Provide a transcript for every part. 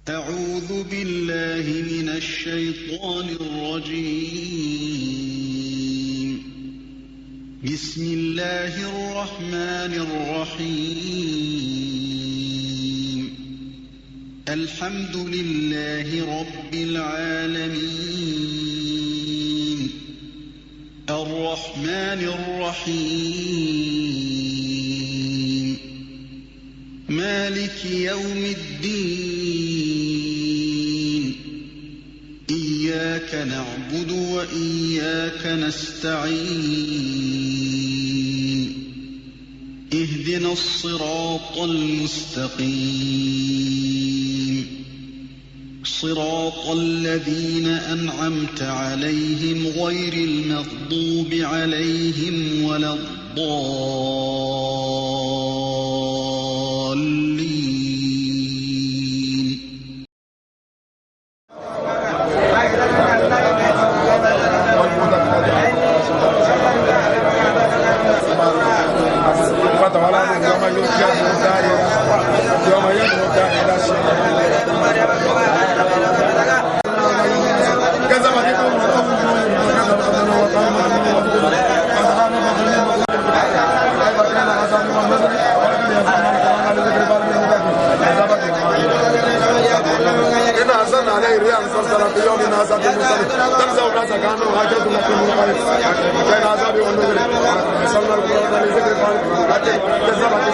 أعوذ بالله من الشيطان الرجيم. بسم الله الرحمن الرحيم. الحمد لله رب العالمين. الرحمن الرحيم. مالك يوم الدين. إياك نعبد وإياك نستعين. اهدنا الصراط المستقيم. صراط الذين أنعمت عليهم غير المغضوب عليهم ولا الضالين. عليه رياض صرصرة في يوم الناس تنزل الناس كانوا هاجروا لكم من قريب كان عذابي والنذر صلى القرآن لذكر كذبت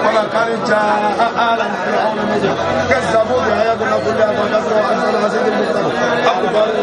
ولا كان جاء آل فرعون نجا كذبوا بآياتنا كلها فكفروا وأنزل مسجد المختار أبو طالب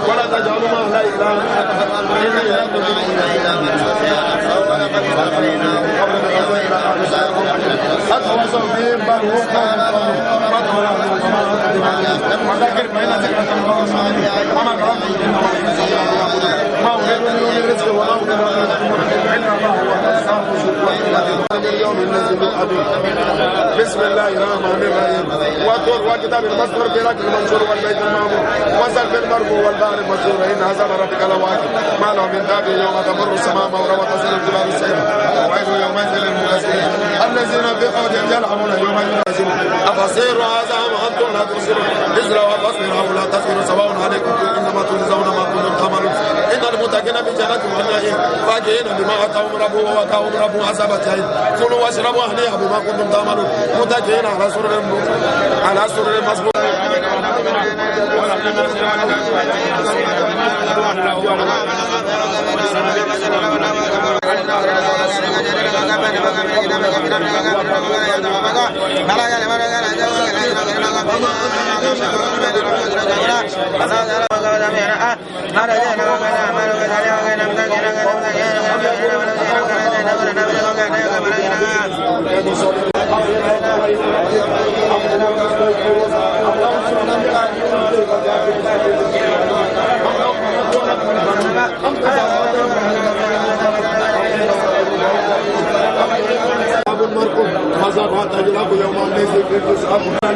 ولا تجعلوا ما لا إله إلا الله. وذكر فإن ذكرك وما كرمت ما أريد من رزق وما أريد إلا الله اليوم الذي بالعدل. بسم الله الرحمن الرحيم. والطور والكتاب المسطور برك المنشور والبيت المعمور وسل بالمرفوع والبحر المسجور إن عذاب ربك لواقع ما له من دابر يوم تمر السماء مورا وتصل الجبال السير وويل يومئذ للمكذبين الذين في قولهم يلعبون يومئذ ينزلون أفسير هذا أم أنتم لا تبصرون ازرعوا فاصبروا أو لا تصبروا سواء عليكم إنما تجزون ما كنتم تعملون إن المتقين في جنات ونعيم فاكهين بما آتاهم ربهم ووقاهم ربهم عذاب الجحيم كلوا واشربوا هنيئا بما كنتم تعملون متكئين على سرر مسبوق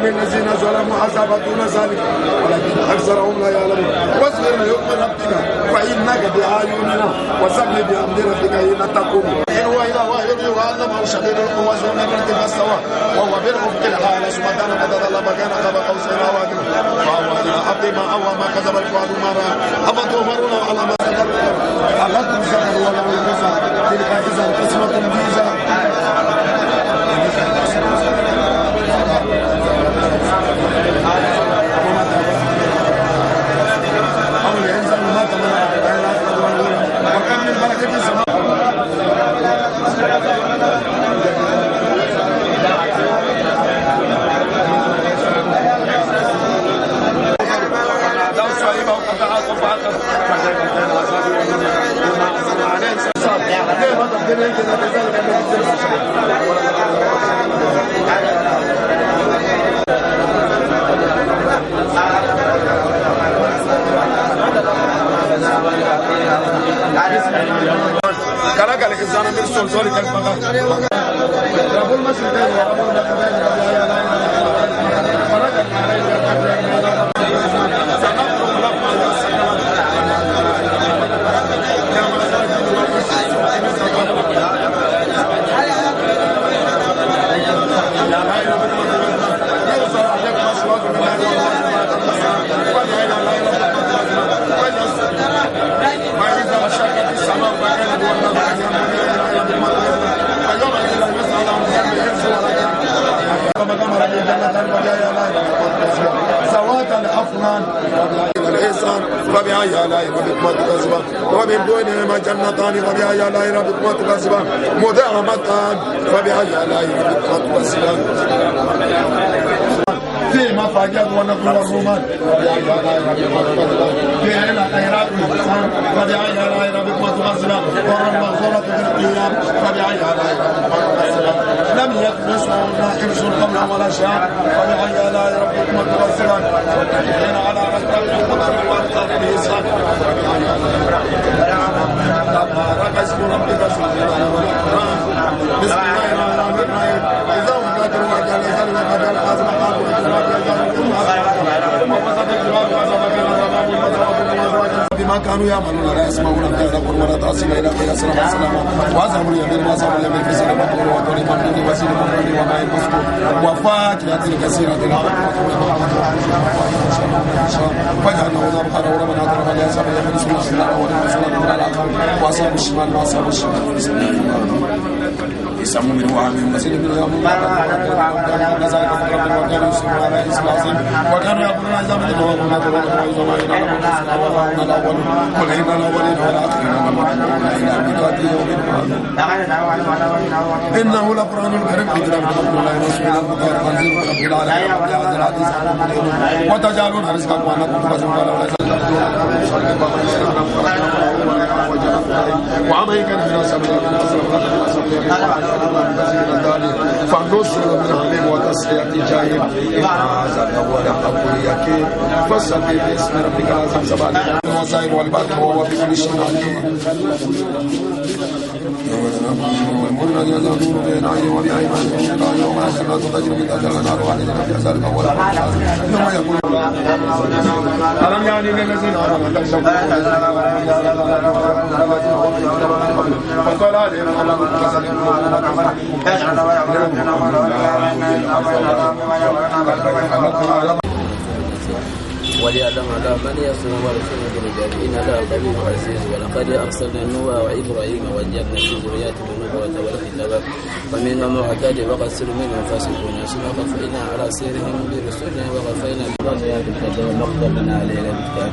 الذين ظلموا عذاب دون ذلك ولكن اكثرهم لا يعلمون واصبر لحكم ربك فانك باعيننا وسبح بحمد ربك حين تقوم ان هو الا وحي يوحى انه شديد القوى ذو مرة فاستوى وهو بالافق الاعلى ثم دنا فتدلى فكان قاب قوسين او ادنى فاوى الى عبد ما اوى ما كذب الفؤاد ما راى اما تؤمرون على ما تكذبون اخذتم سكر وله الجزاء تلك اذا قسمة ضيزى كرك الإنسان من الصلصال كالفخار رب المشرقين ورب المغربين زوات الأفنان الإنسان فبأي آلاء ربكما تكذبان ومن دونهما جنتان فبأي آلاء ربكما تكذبان مدهامتان فبأي آلاء ربكما تكذبان فيهما فاكهة والنخل والرمان فبأي آلاء ربكما تكذبان فيهما خيرات الإنسان فبأي آلاء ربكما تكذبان والمغفرة في القيام فبأي آلاء ربكما تكذبان لم يطمسهن انس قبلهم ولا شيء فبأي آلاء ربكما تكذبان متكئين على ركبتهم وأنصار بإحسان تبارك اسم ربك ذو الجلال والإكرام بسم الله الرحمن الرحيم إذا وقعت الواقعة ليس لقد الحزن قالوا بما كانوا يعملون لا يسمعون غير قل ولا تعصم الى غير سلام سلاما وازهم اليمين وازهم اليمين في سلام وطول من وسيل من وما يمسكون وفاكهة كثيرة فجعلنا ذبحا ورمنا ضربا ليسر يمين سنة الله ورسوله من الاخر واصحاب الشمال واصحاب الشمال يسمون منه وعامهم مسجد منه يوم نزل فقرب وكانوا يسمون على اسم العظيم وكانوا يقولون اذا من الله الاول قل ان الاولين والاخرين الى ميقات يوم انه لقران كريم في كتاب الله ورسوله المختار تنزيل رب العالمين بهذا الحديث وتجعلون رزقكم وانكم تخرجون ولا وعمل كان في سبيل الله فنصر من حميم وتسلية الجحيم إن هذا هو الحق اليقين فسبح باسم ربك العظيم سبحان الظاهر والباطن وهو بكل شيء عليم ألم يعني للذين آمنوا أن تخشعوا فقال عليهم وليعلم على من يصوم ورسول بالرجال إن الله قوي عزيز ولقد أرسلنا نوح وإبراهيم وجعلنا في ذريتهم النبوة والكتاب ومنهم معتد وقصر منهم فاسقون ثم قفينا على سيرهم برسلنا وقفينا بالرسل بالكتاب ومقتبنا عليه الكتاب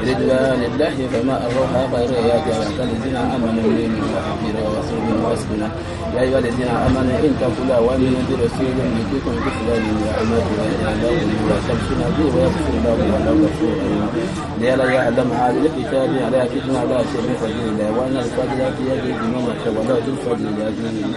رضوان الله فما أروها غير يا الذين آمنوا منهم وحفظوا ورسولهم واسكنا يا أيها الذين آمنوا إن تقولوا وآمنوا برسول يؤتكم بفلان وأمته وإلى الله وتمشون به ويغفر الله لئلا يعلم هذا الكتاب على كتب على شيء فضل الله وأن الفضل في يد من يشاء ولا ذو الفضل العظيم.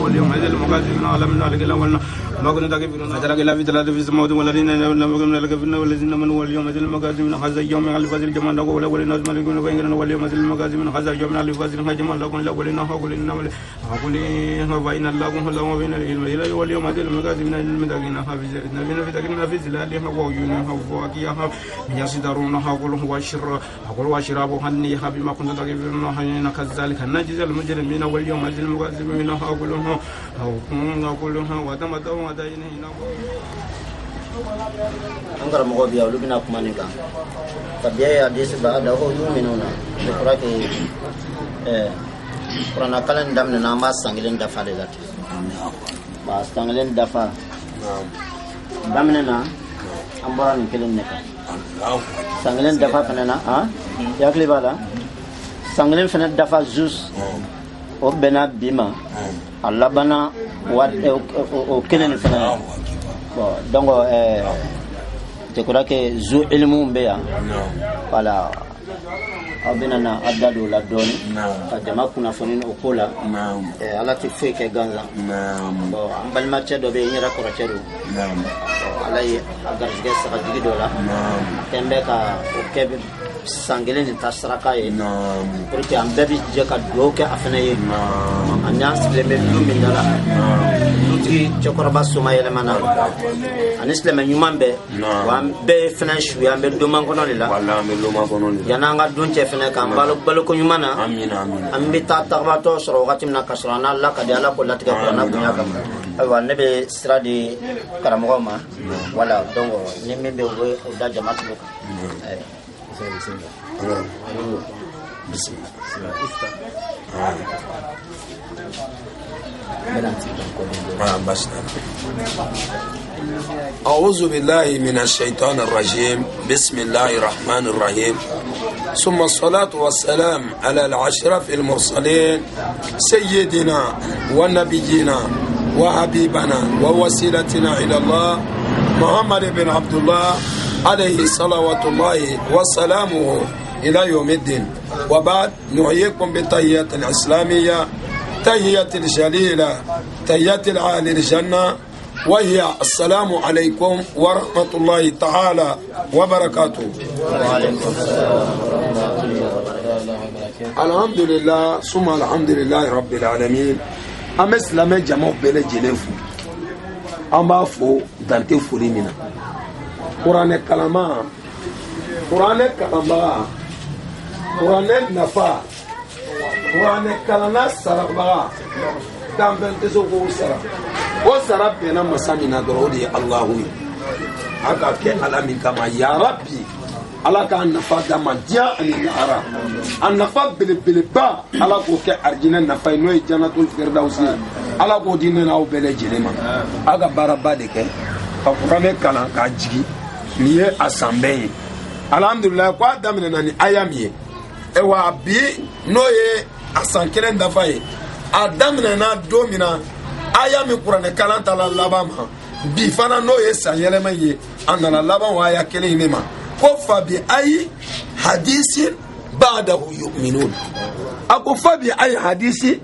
واليوم هذا المقاتلين على من ذلك الاولنا ما كنا تكفرون فترك الله في ثلاث في السماوات والذين لم يكن لكفرنا والذين من واليوم هذا المقاتلين هذا اليوم على فضل الجمال لكم ولا ولنا ملكون وبيننا واليوم هذا المقاتلين هذا اليوم على فضل الجمال لكم لا ولنا هقولنا وبين الله ولا وبين العلم واليوم هذا المقاتلين المدقين حافظنا بنا في تكلنا في زلالها وعيونها وفواكهها يصدرون هقوله وشر هقول وشرابه هني حبي ما كنت تكفرون حين كذلك نجزي المجرمين واليوم هذا المقاتلين هقولهم هقولهم وتمتعوا angara mogo biya olu bina kuma ni kan tabiya ya disi ba da ho yuminuna de kurake kurana kalan damne na ma sangilen dafa de lati ba sangilen dafa damne na ambara ni kelen ne kan sangilen dafa fanana ha yakli bala sangilen fana dafa jus o bena bima Allah bana wat o kelen fana bon donc te kurake zu ilmu mbeya wala abinana adadu la doni kadema kuna fonin okola ala ti feke ganza bon ambal matche do be nyira ko racheru ala yi agar gesa ka digi dola tembe ka o kebe sangele ni tasraka ye pour que am bebi je ka doke afana ye anya sibleme lumindala luti chokorba suma yele mana anisleme nyumambe wa be fana shu ya be do mangono lila wala me lo mangono lila yana nga dunche fana kan balo ko nyumana amina ambi ta tarbato soro wakati na kasrana Allah ka dia la ko latika ko na bunya kam aywa nebe siradi karamogoma wala dongo nimbe we da jamaatu ko بسم أعوذ بالله من الشيطان الرجيم بسم الله الرحمن الرحيم ثم الصلاة والسلام على الأشرف المرسلين سيدنا ونبينا وحبيبنا ووسيلتنا إلى الله محمد بن عبد الله عليه صلوات الله وسلامه إلى يوم الدين وبعد نحييكم بالتحية الإسلامية تحية الجليلة تحية العالي الجنة وهي السلام عليكم ورحمة الله تعالى وبركاته. الحمد لله ثم الحمد لله رب العالمين. أمسلم جمع بلا جلفو أما فو دانتي فوليمنا قرآن كلامه قرآن كلامه قرآن نفا قرآن كلامه سرقبا تامبنتي سوكو سرق وسرق بنا مسامنا درودي الله أكاك على كما يا ربي على كان نفا دما ديا أن العرب النفا بالبلبا على كوك أرجنا نفا نوي جنة الفردوس على كوديننا أو بلجلما أكا باربادك فقرآن كلام كاجي niye asambe alhamdulillah kwa damina nani ayami ewa bi noye asankere ndafaye adamina na domina ayami qur'an kalanta la labama bi fana n'o ye san yɛlɛma ye a nana laban o aya kelen in de ma ko fa bi ayi hadisin ba'dahu yu'minun a ko fa bi ayi hadisi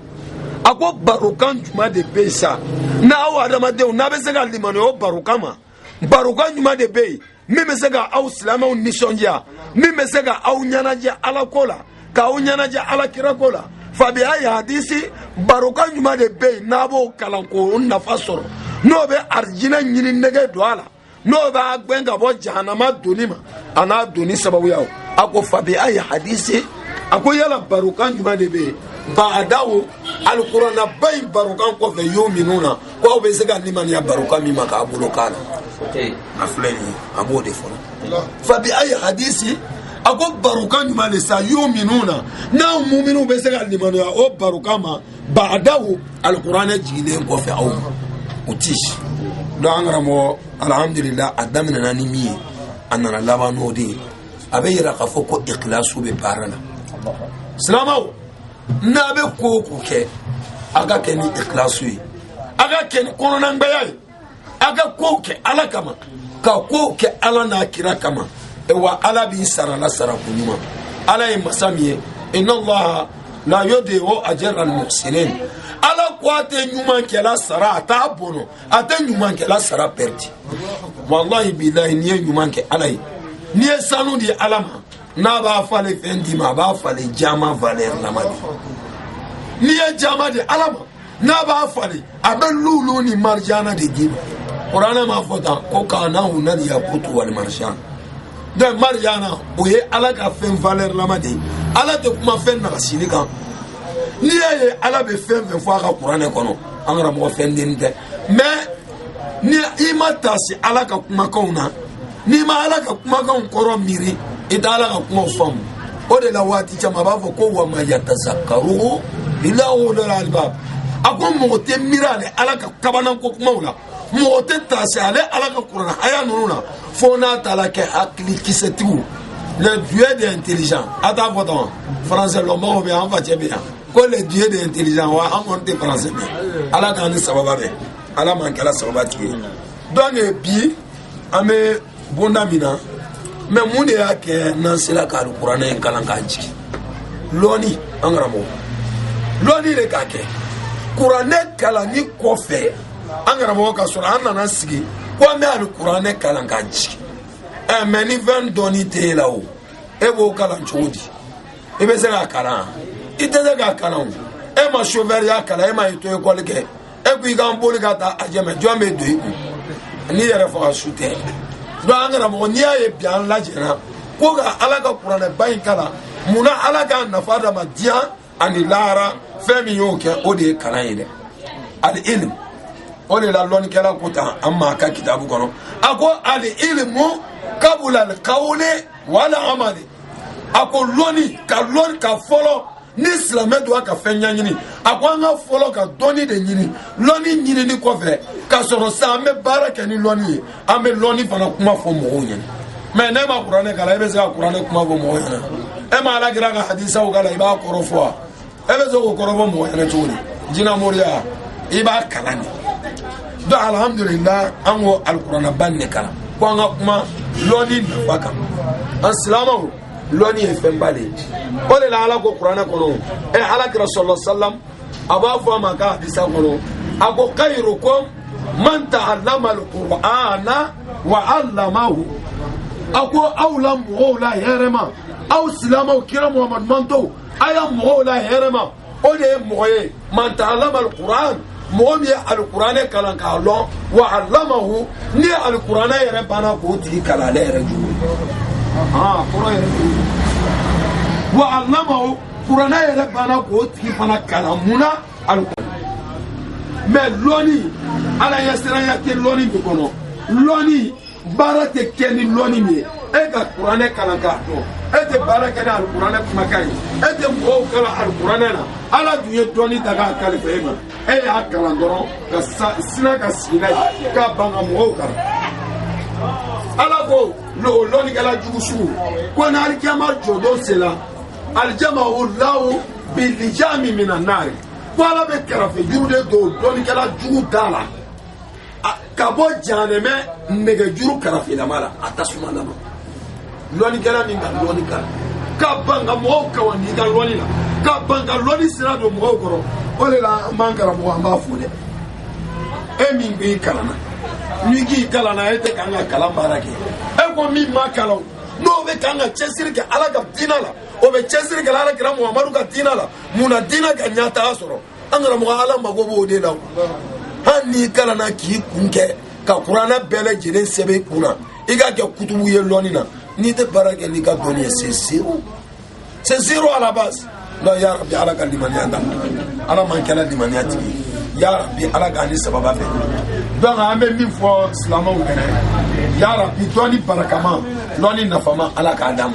a ko barokan juma de bɛ yen sa n'aw adamadenw n'a bɛ se ka limaniya o barokan ma barokan juma de bɛ yen min bɛ se ka aw silamɛw nisɔndiya min bɛ se ka aw ɲɛnajɛ ala ko la k'aw ɲɛnajɛ ala kira ko la fa bi ayi hadisi barokan juma de bɛ yen n'a b'o kalan k'o nafa sɔrɔ n'o bɛ arijinɛ ɲini nɛgɛ don a la n'o b'a gɛn ka bɔ jahanama doni ma a n'a doni sababuya a ko fa bi ayi hadisi a ko yala barokan juma de bɛ yen ba'dahu alikuranna ba in barokan kɔfɛ yu'minuna ko aw bɛ se ka limaniya barokan min ma k'a bolo k'a la a filɛ nin ye a b'o de fɔlɔ fa bi ayi hadisi a ko barokan juma de sa yu'minuna n'aw mu'minu bɛ se ka limaniya o barokan ma ba'dahu alikuranɛ jigilen kɔfɛ aw ma o ti donc an karamɔgɔ alhamdulillah a daminɛna ni min ye a nana laban n'o de ye a bɛ yira k'a fɔ ko ikhlasu bɛ baara la silamɛw n'a bɛ ko o ko kɛ a ka kɛ ni ikhlasu ye a ka kɛ ni kɔnɔnangbaya ye a ka ko kɛ ala kama ka ko kɛ ala n'a kira kama wa ala b'i sara la sara ko ɲuman ala ye masa min ye inna allaha la yudi'u ajra al-muhsinin ala ko a tɛ ɲuman kɛla sara a t'a bɔnɔ a tɛ ɲuman kɛla sara perdi wallahi billahi n'i ye ɲuman kɛ ala ye n'i ye sanu di ala ma n'a b'a falen fɛn d'i ma a b'a falen jama valeur lama de n'i ye jama di ala ma n'a b'a falen a bɛ lulu ni marjana de d'i ma kuranɛ m'a fɔ tan ko k'anahu nal yaqutu wal marjan donc marjana o ye ala ka fɛn valeur lama de ye ala tɛ kuma fɛn nagasini kan n'i y'a ye ala bɛ fɛn fɛn fɔ a ka kuranɛ kɔnɔ an karamɔgɔ fɛn denni tɛ mais ni i ma taa se ala ka kumakanw na n'i ma ala ka kumakanw kɔrɔ miiri i tɛ ala ka kumaw faamu o de la waati caman a b'a fɔ ko wa ma yatazakkaru illa ulul albab a ko mɔgɔ tɛ miiri ale ala ka kabanako kumaw la mɔgɔ tɛ taa se ale ala ka kuranɛ haya ninnu na fo n'a taara kɛ hakili kisɛtigiw le dieu de intelligent a t'a fɔ tan français lɔnbagaw bɛ yan an facɛ bɛ yan ko le dieu de intelligent wa an kɔni tɛ français mɛn ala k'an ni sababa bɛn ala man kɛra sababa tigi ye donc bi an bɛ bonda min na mais mun de y'a kɛ n'an sera ka kuranɛ in kalan k'a jigi lɔni an karamɔgɔ lɔni de k'a kɛ kuranɛ kalanni kɔfɛ an karamɔgɔ ka sɔrɔ an nana sigi ko an bɛ kuranɛ kalan k'a jigi mais ni fɛn dɔɔni tɛ e la o e b'o kalan cogo di i bɛ se k'a kalan i tɛ se k'a kalan o e ma chauffeur y'a kalan e ma i to école kɛ e ko i k'an boli ka taa a jɛmɛ jɔn bɛ don i kun n'i yɛrɛ faga su tɛ donc an karamɔgɔ n'i y'a ye bi an lajɛra ko ka ala ka kuranɛ ba in kalan munna ala k'a nafa d'a ma diɲɛ ani lahara fɛn min y'o kɛ o de ye kalan ye dɛ al ilm o de la lɔnnikɛla ko tan an m'a ka kitabu kɔnɔ a ko al ilmu kabula al qawli wala amali a ko lɔnni ka fɔlɔ ni silamɛ don a ka fɛn ɲɛɲini a ko an ka fɔlɔ ka dɔnni de ɲini lɔnni ɲinini kɔfɛ ka sɔrɔ sa an bɛ baara kɛ ni lɔnni ye an bɛ lɔnni fana kuma fɔ mɔgɔw ɲɛna mais ne ma kuranɛ kalan e bɛ se ka kuranɛ kuma fɔ mɔgɔw ɲɛna e ma alakira ka hadisaw kalan i b'a kɔrɔ fɔ wa e bɛ se k'o kɔrɔ fɔ mɔgɔ ɲɛna cogo di jinɛ moriya i b'a kalan de donc alhamdulillah an ko alikuranɛ ba de kalan ko an ka kuma lɔnni nafa kan an silamɛw lɔnni ye fɛnba de ye o de la ala ko kuranɛ kɔnɔ alakira sɔlɔ salam a b'a fɔ a ma ka hadisa kɔnɔ a ko khayrukum man ta'allama al-qur'ana wa 'allamahu a ko aw la mɔgɔw la hɛrɛ ma aw silamɛw kira muhamadu mantow a y'a mɔgɔw la hɛrɛ ma o de ye mɔgɔ ye man ta'allama al-qur'an mɔgɔ min ye alikuranɛ kalan k'a lɔn wa 'allamahu ni alikuranɛ yɛrɛ banna k'o tigi kalan ale yɛrɛ jugu kɔrɔ yɛrɛ jugu wa 'allamahu kuranɛ yɛrɛ banna k'o tigi fana kalan munna alikuranɛ mais lɔnni ala ɲɛsiranya tɛ lɔnni de kɔnɔ lɔnni baara tɛ kɛ ni lɔnni min ye e ka kuranɛ kalan k'a dɔn e tɛ baara kɛ ni alikuranɛ kumakan ye e tɛ mɔgɔw kalan alikuranɛ na ala dun ye dɔnni ta k'a kalifa e ma e y'a kalan dɔrɔn ka sina ka sigi n'a ye k'a ban ka mɔgɔw kalan ala ko o lɔnnikɛla jugu sugu ko n'alikiyama jɔdon sera alijamahu lahu bilijami mina nari ko ala bɛ kɛrɛfɛ juru de don lɔnnikɛla jugu da la kabo janeme nege juru karafina mala atasuma lama loni kala ni loni kala ka banga mo ka wani ga loni la ka banga loni sira do mo goro ole la mangara mo amba fule e min be kalana ni gi kalana ete kanga kala barake e ko mi makalo no be kanga chesirke ala ga dinala o be chesirke ala kira muhammadu ga dinala muna dina ga nyata asoro angara mo ala magobo de la hani kalana ki kunke ka qur'ana bele jere sebe kuna iga ke kutubu ye lonina ni te barake ni ka doni c'est zéro à la base la ya rabbi ala ka limani anda ala man kala limani ati ya rabbi ala ga ni sababa be donc ambe mi fo islamo ngene ya rabbi doni barakama loni nafama ala ka adam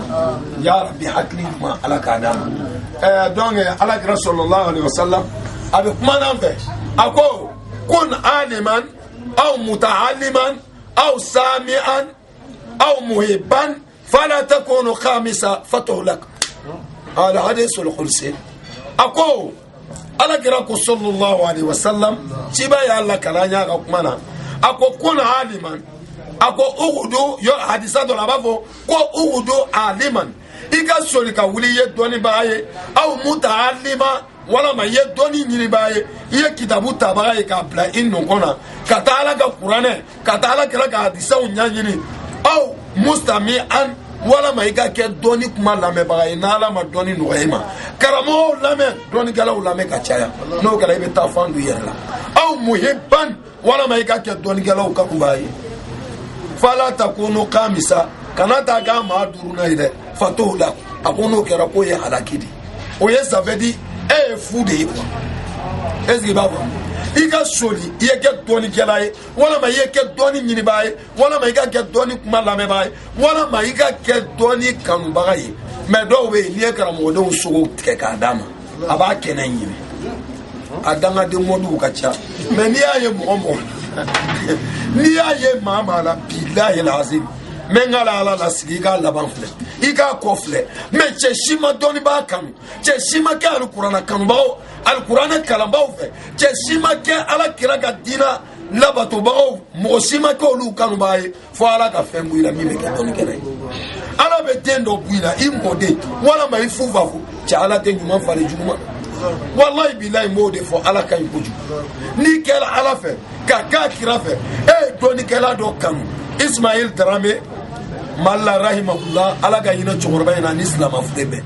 ya rabbi hakli ma ala ka adam donc ala ka sallallahu alaihi wasallam avec manambe ako kun aliman aw muta'alliman aw sami'an aw muhibban fala takunu khamisa fatuhlak على حديث الخلسين أكو على كراكو صلى الله عليه وسلم تبا يا الله كلانيا غمانا أكو كون عالما أكو أغدو يو حديثات الأبافو كو أغدو عالما إيكا سوليكا ولي يدوني باي أو متعلما ولا ما يدوني نيري باي إيه كتابو تاباي كابلا إنو كونا كتالا كقرآن كتالا كراكا حديثة ونيانيني أو مستمعان wala ma iga ke doni kuma lame baga inala ma doni noema karamo lame doni gala lame ka chaya no gala ibe ta fandu yerla aw muhibban wala ma iga ke doni gala ka kubai fala takunu qamisa kanata ga ma duruna ide fatuhla akono kera ko ye halakidi o ye savedi e fude ko ezgi baba iga soli yeke doni kelaye wala ma yeke doni nyini baye wala ma iga ke doni kuma lame baye wala ma iga ke doni kanu bagaye me do we ni ekara mo do sugo ke ka dama aba kenan yime adanga de modu ka cha me ni aye mo ni aye mama la billahi alazim mengala ala la siga la banfle iga kofle me cheshima doni ba kanu cheshima ke alqur'ana kanu bawo alqur'ana kalambao fe cheshima ke ala kiraka dina labato bawo mosima ke olu kanu baye fo ala ka fembu ila mi me ke doni kenai ala be tendo buila imode wala ma ifuva fu cha ala te nyuma fale juma wallahi billahi mode fo ala kan kuju ni kela ala fe ka kira fe e doni kela do kanu Ismail Drame Malla rahimahullah ala ga yina chorba ina islam afdebe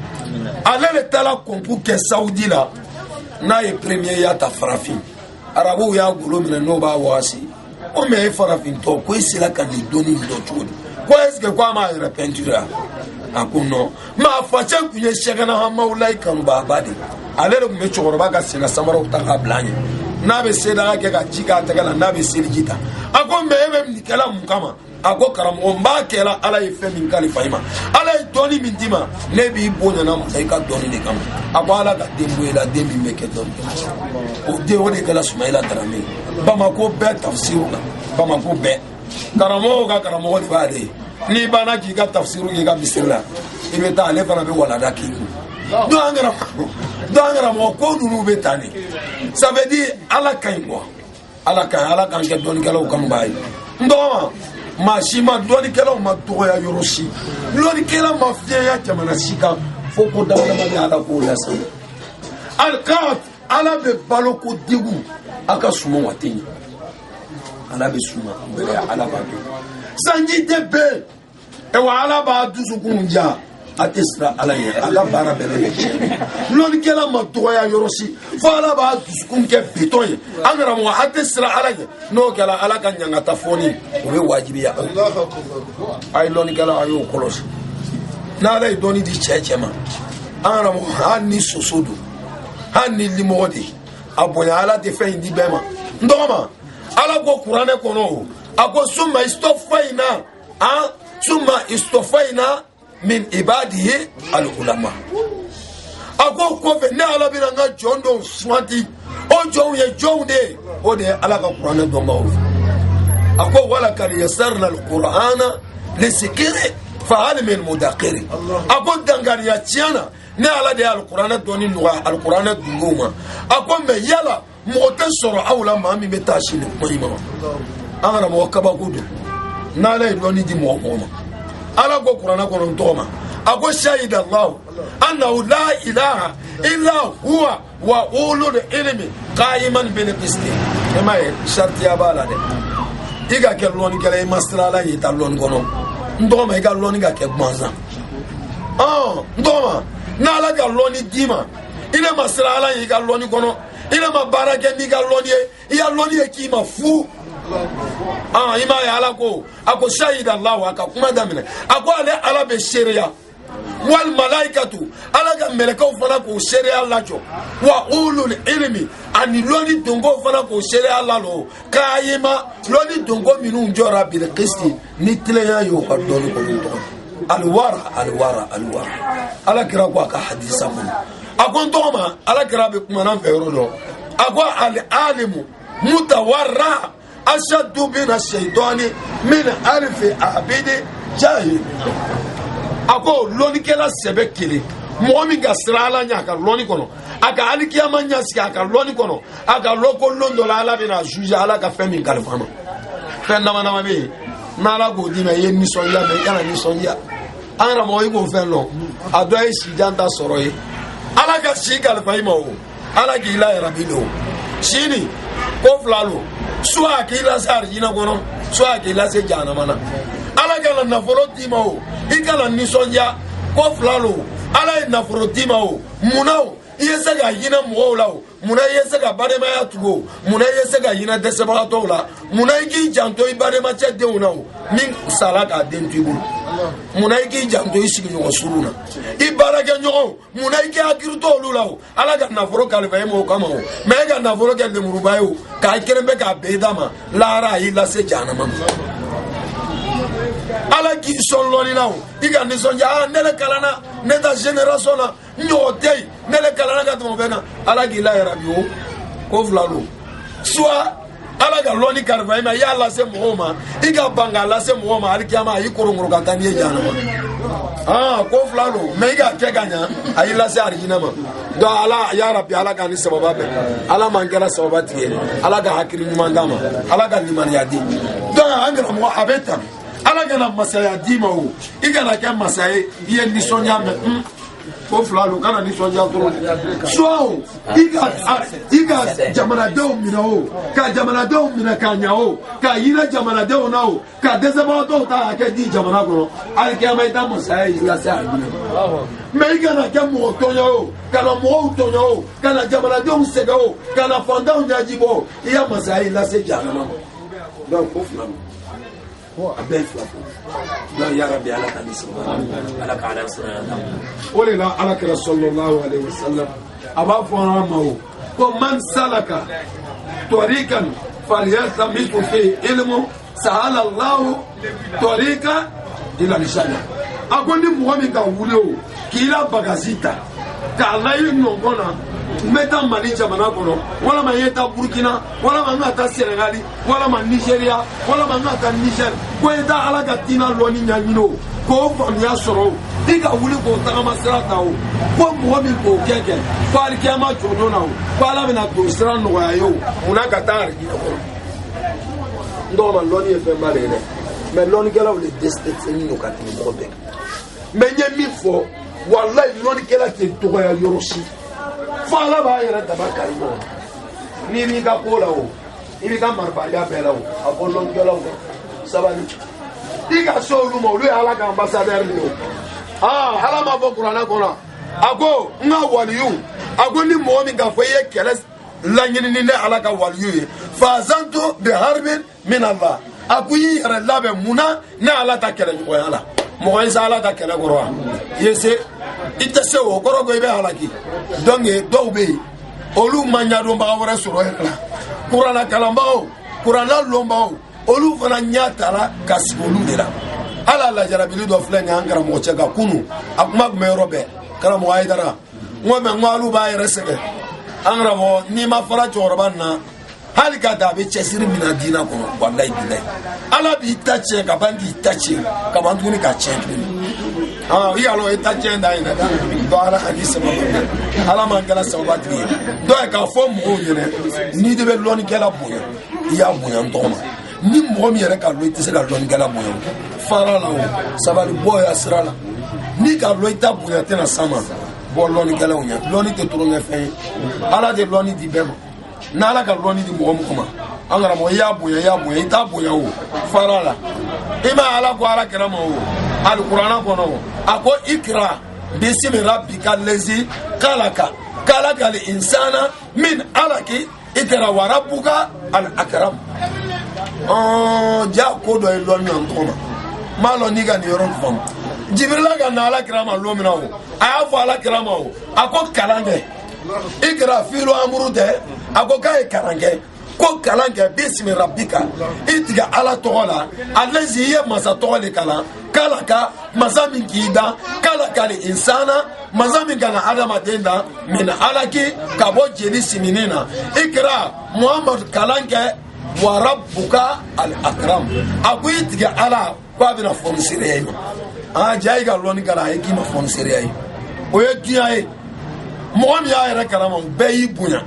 ala le tala kompu ke saudi la na e premier ya ta farafin arabu ya gulo mina no ba wasi o me farafin to ko isila kan ni doni ndo chodi ko eske kwa ma repentura akuno ma fache kunye shegana ha maulai kan ba bade ala le me chorba ga sina samaro ta kablanye na be seda ga ga jika ta gala na be siljita ako me ni kala mukama ako karamo mba kela ala ife min kalifa ima ala doni min dima ne bi bonya na musaika doni ne kam ako ala ga dembuela demi meke doni o de woni kala Sumaila Drame Bamako be tafsiru Bamako be karamo ga karamo ni bade ni bana ki ga tafsiru ki ga bismillah ibe ta ale fana be wala da ki do angara mo ko nunu be tani ça veut dire ala kaimo ala kan ke doni kala o kam bayi ndo mashima doni kela ma toya yoroshi loni kela ma fiya jamana sika foko dawla ma ala ko lasa alqat ala be baloko digu aka suma watini ala be suma be ala ba sanji debe e wa ala ba dusu kunja atesra ala ye ala bara bele loni kela ma toya yoroshi fo ala ba dusu kunke betoye angara mo atesra ala ye no kala ala kan nyanga tafoni o be wajibi ya Allah ay loni kala ayo kolosi na lay doni di chechema angara mo hanni sosodo hanni limodi aboya ala de fe indi bema ndoma ala go qur'ane kono ako summa istofaina summa istofaina min ibadihi al ulama ako ko fe ne ala biranga jondo swanti o jow ye jowde o de ala ka qur'ana do maw ako wala kan yasarna al qur'ana lisikri fa hal min mudaqiri ako dangari ya tiana ne ala de al qur'ana do ni no al qur'ana dunguma ako me yala mo te soro awla ma mi betashi ni ko imama angara mo kabakudu nala idoni di mo ala go qur'ana ko non toma ako shahida allah annahu la ilaha illa huwa wa ulul ilmi qa'iman bil qist ema sharti abala de iga ke loni kele mastrala yi talon kono ndoma iga loni ga ke gbanza ndoma nala ga loni dima ina mastrala yi ga loni kono ina mabarake ni ga loni ya loni e ki ma fu ima ya ala ko ako shahida allah aka kuma damina ako ala be sheria wal malaikatu ala ga melekaw fana ko sheria lajo wa ulul ilmi ani loni dongo fana ko sheria lalo kayima loni dongo minu njora bil qisti ni tileya yo ka doni ko alwara ala kira ko aka hadisa mun akon toma ala kira be kuma nan fero do ako al alimu mutawarra ashaddu min ash-shaytani min alfi abidi jahil ako loni kela sebe kele mo mi ga srala nya ka loni kono aka alikiyama nya sika ka loni kono aka loko londo la ala bina juja ala ka femi kalfama fenda mana me nala go di me yen ni sonya me kana ni sonya anra mo yigo fenlo ado e si janta soro yi ala ka si kalfaima o ala ki la rabilo shini ko flalo soit ki la sar jina kono soit ki la se jana mana ala ga na folo timao ikala ni sonya ko flalo ala na folo timao munao yese ga yina mo lawo muna yese ga barema ya tugo muna yese ga yina deseba to la muna iki janto i barema che de unawo min salaka den tubu muna iki janto i sigi no suruna i baraka nyogo muna iki akiru to lu lawo ala ga na folo kalfa e mo kama o me ga na folo ke de murubayo ka kerembe ka bedama lara yi la se jana mam ala ki son loni lawo iga ni sonja nele kalana neta generation na nyotei nele kalana ka tumo bena ala ki la rabio ko flalo soit ala ga loni karfa ima ya la se muhoma iga banga la se muhoma alikiyama yi korongoro ka tani jana ko flalo me iga ke ganya ayi la se arjina ma do ala ya rabbi ala ga ni sababa be ala mangala sababa tiye ala ga hakiri mandama ala ga limani yadi do angara mo abeta ala gana masaya dima o igana ke masaye ye ni sonya me ko flalo kana ni sonya to so iga jamana do minao ka jamana do minaka nyao ka yina jamana do nao ka desaba do ta ke di jamana ko al ke mai ta masaya ila sa me igana ke mo to yo kana mo to yo kana jamana do segao kana fanda nyajibo iya masaya ila se jamana donc ko flalo أبين لا يا ربي على كنيسة على كعلى سنة ولنا على كرسول صلى الله عليه وسلم أبا فرامه ومن سلك طريقا فليلتمس فيه علم سهل الله طريقا إلى الجنة أقول لمؤمن كولو كلا بغازيتا كلا ينوغونا meta mali jamana kono wala ma yeta Burkina wala ma ngata Senegal wala ma Nigeria wala ma ngata Niger ko eta ala ka tina loni nyanyino ko fanya soro diga wuli ko tagama sirata o ko mo mi ko keke fal kiyama jodo na o bala bina do sira no ayo una ka tar gi ko ndo ma loni e fe male ne me loni gela le desteteni no ka tin mo be me nyemi fo wallahi loni gela ke to ya yorosi fala ba yera tabakari mo ni mi ka kola o ni ka marba ya bela o abolon gela o sabani diga so lu mo lu ala ka ambassadeur ni o hala ma bo qur'ana kona ago nga waliyu ago ni mo mi ka foye kele la nyini ni ala ka waliyu fa zantu bi harbin min allah akuyi yara labe muna na ala ta kele ko ala mo isa ala ta kele ko yese ite se o koro go ibe halaki donge do be olu manya do ba wora soro la qur'ana kalamba o qur'ana lomba o olu fana nyata la kasibolu de la ala la jarabili do flenga angara mo chega kunu akuma me robe kala mo aidara mo me ngwalu ba yere sege angara mo ni ma fara chorban na hali ka da be chesiri mina dina ko wallahi billahi ala bi tache ka bangi tache ka bantu ni ka chekri iya lo etache nda ina do ala hadisi mo ala mangala sawbati do ka fo mo nyene ni de be loni kala boya iya boya ndoma ni mɔgɔ min yɛrɛ ka lɔ i tɛ se ka lɔnnikɛla bonya fara la o sabali bɔ ya sira la ni ka lɔ i ta bonya tɛna s'a ma bɔ lɔnnikɛlaw ɲɛ lɔnni tɛ tulonkɛ fɛn ye ala de lɔnni di bɛɛ ma n'ala ka lɔnni di mɔgɔ min ma an karamɔgɔ i y'a bonya i t'a bonya o fara la i ma ala ko ala kɛra ma o alikuranna kɔnɔ o a ko ikra bismi rabbika allazi khalaqa khalaqal insana min alaqi ikra wa rabbuka al akram ja ko dɔ ye lɔnni an tɔgɔ ma m'a lɔn n'i ka nin yɔrɔ faamu Jibrila ka na ala kira ma lɔ min na o a y'a fɔ ala kira ma o a ko kalan kɛ ikra fiilu amuru tɛ a ko k'a ye kalan kɛ ko kalan kɛ bismi rabbika i tigɛ ala tɔgɔ la allazi i ye masa tɔgɔ de kalan khalaqa masa min k'i da khalaqal insana masa min kana adamaden da min alaki ka bɔ jeli siminin na ikra muhammad kalan kɛ wa rabbuka al akram a ko i tigɛ ala ko a bɛna fɔni seereya i ma ja i ka lɔnni kɛra a ye k'i ma fɔni seereya ye o ye diɲɛ ye mɔgɔ min y'a yɛrɛ kalama bɛɛ y'i bonya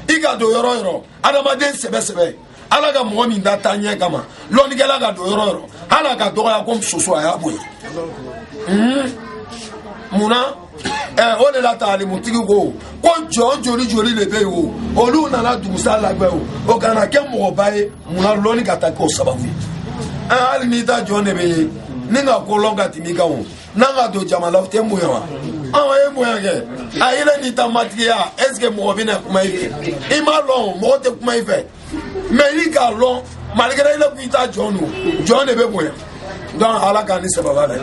i ka don yɔrɔ yɔrɔ adamaden sɛbɛ ala ka mɔgɔ min da taa ɲɛ kama lɔnnikɛla ka don yɔrɔ yɔrɔ ala ka dɔgɔya ko soso a y'a bonya munna o de la taalimutigi ko jɔn joli de bɛ yen o olu nana dugusa labɛn o kana kɛ mɔgɔba ye munna lɔnni ka taa k'o sababu ye hali n'i ta jɔn de bɛ yen ni ka ko lɔn ka tɛmɛ i kan o n'an ka don jama la o tɛ bonya wa ye bonya kɛ a yɛlɛ n'i ta matigiya est ce que mɔgɔ bɛ na kuma i fɛ i ma lɔn mɔgɔ tɛ kuma i fɛ mais i k'a lɔn malgré ile k'i ta jɔn de bɛ bonya donc ala k'an ni sababa la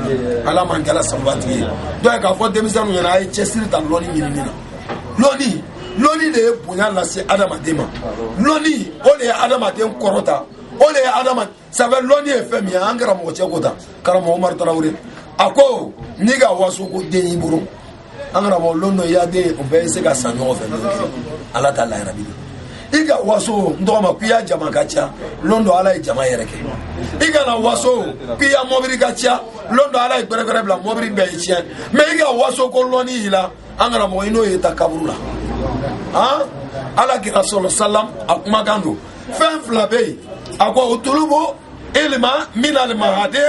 ala man kɛla sababatigi ye donc k'a fɔ denmisɛnninw ɲɛna a ye cɛsiri ta lɔnni ɲinini na lɔnni de ye bonya lase adamaden ma lɔnni o de ye adamaden kɔrɔta o de ye adamaden sabu lɔnni ye fɛn min ye an karamɔgɔ cɛ ko tan karamɔgɔ Umaru Tarawele a ko n'i ka waso ko den y'i bolo an karamɔgɔ lɔn dɔ i y'a den o bɛɛ ye se ka san ɲɔgɔn fɛ ala t'a layira bi i ka waso n tɔgɔ ma k'i y'a jama ka ca lɔn dɔ ala ye jama yɛrɛ kɛ i kana waso k'i y'a mɔbili ka ca lɔn dɔ ala ye gbɛrɛgbɛrɛ bila mɔbili bɛɛ ye tiɲɛ mais i ka waso ko lɔnni y'i la an karamɔgɔ i n'o ye ta kaburu la ala kira sɔlɔ salam a kumakan don fɛn fila bɛ yen a ko o tulubu ilima minal mahadi